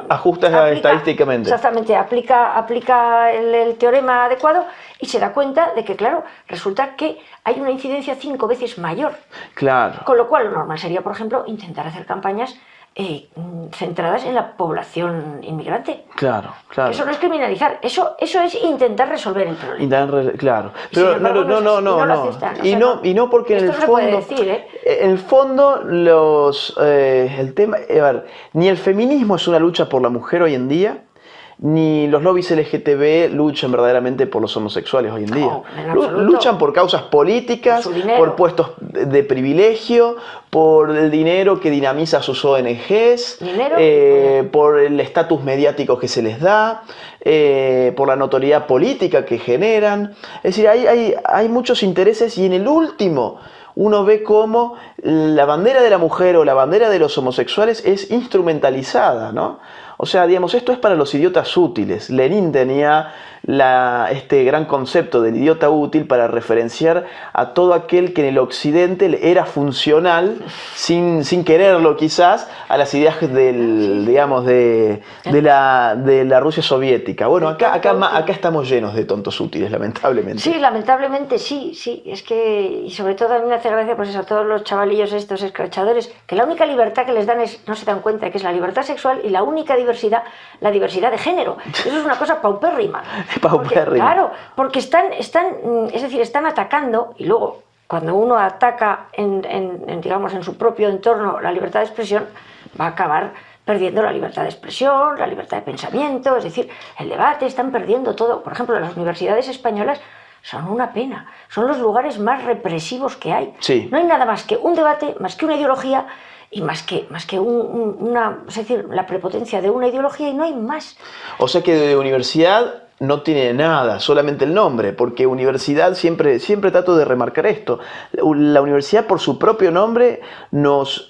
Ajusta estadísticamente. Exactamente, aplica el teorema adecuado y se da cuenta de que, claro, resulta que hay una incidencia 5 veces mayor. Claro. Con lo cual, lo normal sería, por ejemplo, intentar hacer campañas centradas en la población inmigrante. Claro, claro. Eso no es criminalizar, eso es intentar resolver el problema. Claro. Pero no, porque en el fondo, puede decir, ¿eh? En el fondo el tema, a ver, ni el feminismo es una lucha por la mujer hoy en día, ni los lobbies LGTB luchan verdaderamente por los homosexuales hoy en día. Luchan por causas políticas, por puestos de privilegio, por el dinero que dinamiza sus ONGs, por el estatus mediático que se les da, por la notoriedad política que generan. Es decir, hay muchos intereses y en el último uno ve cómo la bandera de la mujer o la bandera de los homosexuales es instrumentalizada, ¿no? O sea, digamos, esto es para los idiotas útiles. Lenin tenía este gran concepto del idiota útil para referenciar a todo aquel que en el occidente era funcional, sin quererlo quizás, a las ideas de la Rusia soviética. Bueno, acá estamos llenos de tontos útiles, lamentablemente. Sí, lamentablemente sí. Es que, y sobre todo a mí me hace gracia, pues eso, a todos los chavalillos estos escrachadores, que la única libertad que les dan no se dan cuenta que es la libertad sexual y la única diversidad, la diversidad de género. Eso es una cosa paupérrima. Claro, porque están atacando, y luego cuando uno ataca digamos, en su propio entorno la libertad de expresión, va a acabar perdiendo la libertad de expresión, la libertad de pensamiento, es decir, el debate, están perdiendo todo. Por ejemplo, las universidades españolas son una pena, son los lugares más represivos que hay. Sí. No hay nada más que un debate, más que una ideología, y más que es decir, la prepotencia de una ideología, y no hay más. O sea que de universidad no tiene nada, solamente el nombre, porque universidad, siempre trato de remarcar esto, la universidad por su propio nombre nos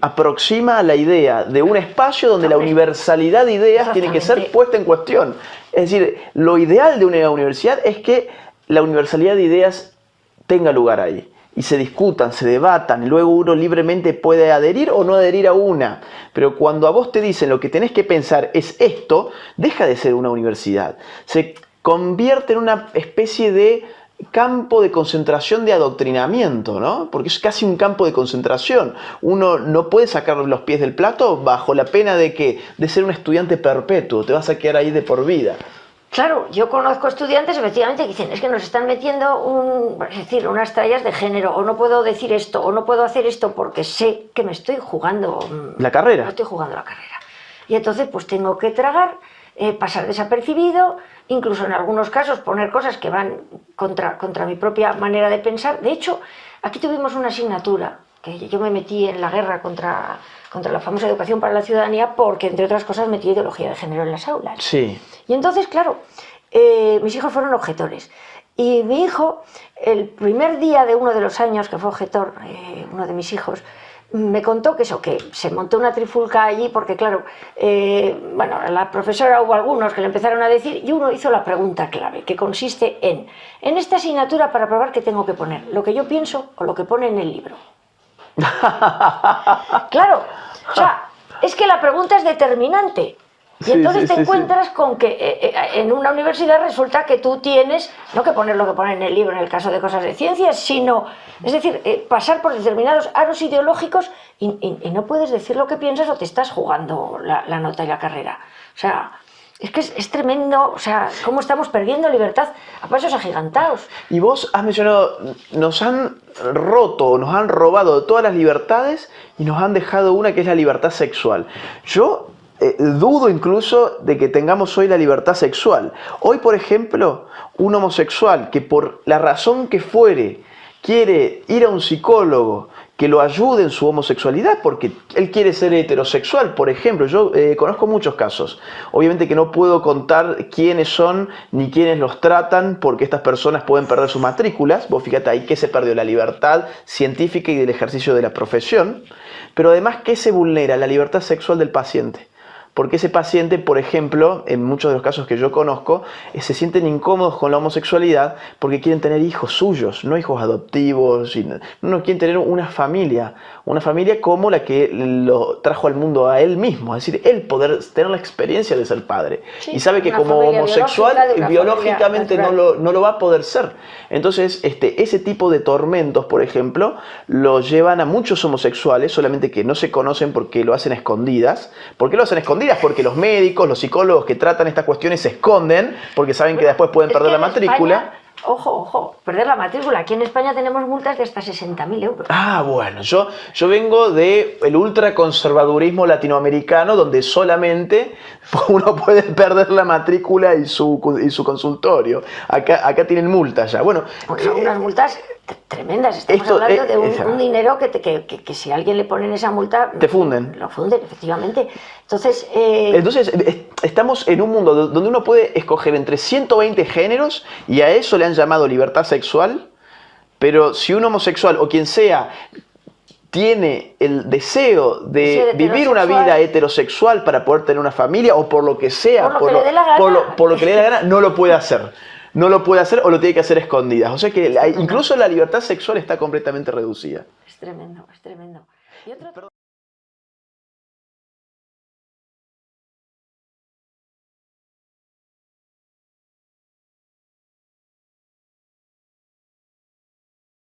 aproxima a la idea de un espacio donde la universalidad de ideas tiene que ser puesta en cuestión. Es decir, lo ideal de una universidad es que la universalidad de ideas tenga lugar ahí. Y se discutan, se debatan, y luego uno libremente puede adherir o no adherir a una. Pero cuando a vos te dicen lo que tenés que pensar es esto, deja de ser una universidad. Se convierte en una especie de campo de concentración de adoctrinamiento, ¿no? Porque es casi un campo de concentración. Uno no puede sacar los pies del plato bajo la pena de ser un estudiante perpetuo. Te vas a quedar ahí de por vida. Claro, yo conozco estudiantes efectivamente que dicen, es que nos están metiendo unas tallas de género, o no puedo decir esto, o no puedo hacer esto porque sé que me estoy jugando la carrera. Me estoy jugando la carrera. Y entonces pues tengo que tragar, pasar desapercibido, incluso en algunos casos poner cosas que van contra mi propia manera de pensar. De hecho, aquí tuvimos una asignatura que yo me metí en la guerra contra la famosa educación para la ciudadanía, porque entre otras cosas metí ideología de género en las aulas. Sí. Y entonces, claro, mis hijos fueron objetores. Y mi hijo, el primer día de uno de los años que fue objetor, uno de mis hijos, me contó que se montó una trifulca allí porque, claro, la profesora, hubo algunos que le empezaron a decir, y uno hizo la pregunta clave, que consiste en esta asignatura para probar qué tengo que poner, lo que yo pienso o lo que pone en el libro. Claro, o sea, es que la pregunta es determinante. Y entonces te encuentras con que en una universidad resulta que tú tienes, no que poner lo que pone en el libro en el caso de cosas de ciencias, sino, es decir, pasar por determinados aros ideológicos y no puedes decir lo que piensas o te estás jugando la nota y la carrera. O sea, es que es tremendo, o sea, cómo estamos perdiendo libertad a pasos agigantados. Y vos has mencionado, nos han roto, nos han robado todas las libertades y nos han dejado una que es la libertad sexual. Yo dudo incluso de que tengamos hoy la libertad sexual. Hoy, por ejemplo, un homosexual que por la razón que fuere quiere ir a un psicólogo que lo ayude en su homosexualidad porque él quiere ser heterosexual, por ejemplo. Yo conozco muchos casos. Obviamente que no puedo contar quiénes son ni quiénes los tratan porque estas personas pueden perder sus matrículas. Vos fíjate ahí que se perdió la libertad científica y del ejercicio de la profesión. Pero además que se vulnera la libertad sexual del paciente. Porque ese paciente, por ejemplo, en muchos de los casos que yo conozco, se sienten incómodos con la homosexualidad porque quieren tener hijos suyos, no hijos adoptivos, no quieren tener una familia una familia como la que lo trajo al mundo a él mismo, es decir, él poder tener la experiencia de ser padre. Sí, Y sabe que una como familia homosexual, biológica, de una biológicamente familia no lo va a poder ser. Entonces, ese tipo de tormentos, por ejemplo, lo llevan a muchos homosexuales, solamente que no se conocen porque lo hacen a escondidas. ¿Por qué lo hacen a escondidas? Porque los médicos, los psicólogos que tratan estas cuestiones se esconden, porque saben que después pueden perder la matrícula. España, ojo, perder la matrícula. Aquí en España tenemos multas de hasta 60.000 euros. Ah, bueno, yo vengo del ultraconservadurismo latinoamericano, donde solamente uno puede perder la matrícula y su consultorio. Acá tienen multas ya. Bueno, Pues son unas multas tremendas. Estamos hablando de un dinero que si a alguien le ponen esa multa... Te funden. Lo funden, efectivamente. Entonces, estamos en un mundo donde uno puede escoger entre 120 géneros y a eso le han llamado libertad sexual, pero si un homosexual o quien sea tiene el deseo de vivir una vida heterosexual para poder tener una familia o por lo que sea, por lo que le dé la gana, no lo puede hacer. No lo puede hacer o lo tiene que hacer escondidas. O sea que incluso la libertad sexual está completamente reducida. Es tremendo, es tremendo. Y otro...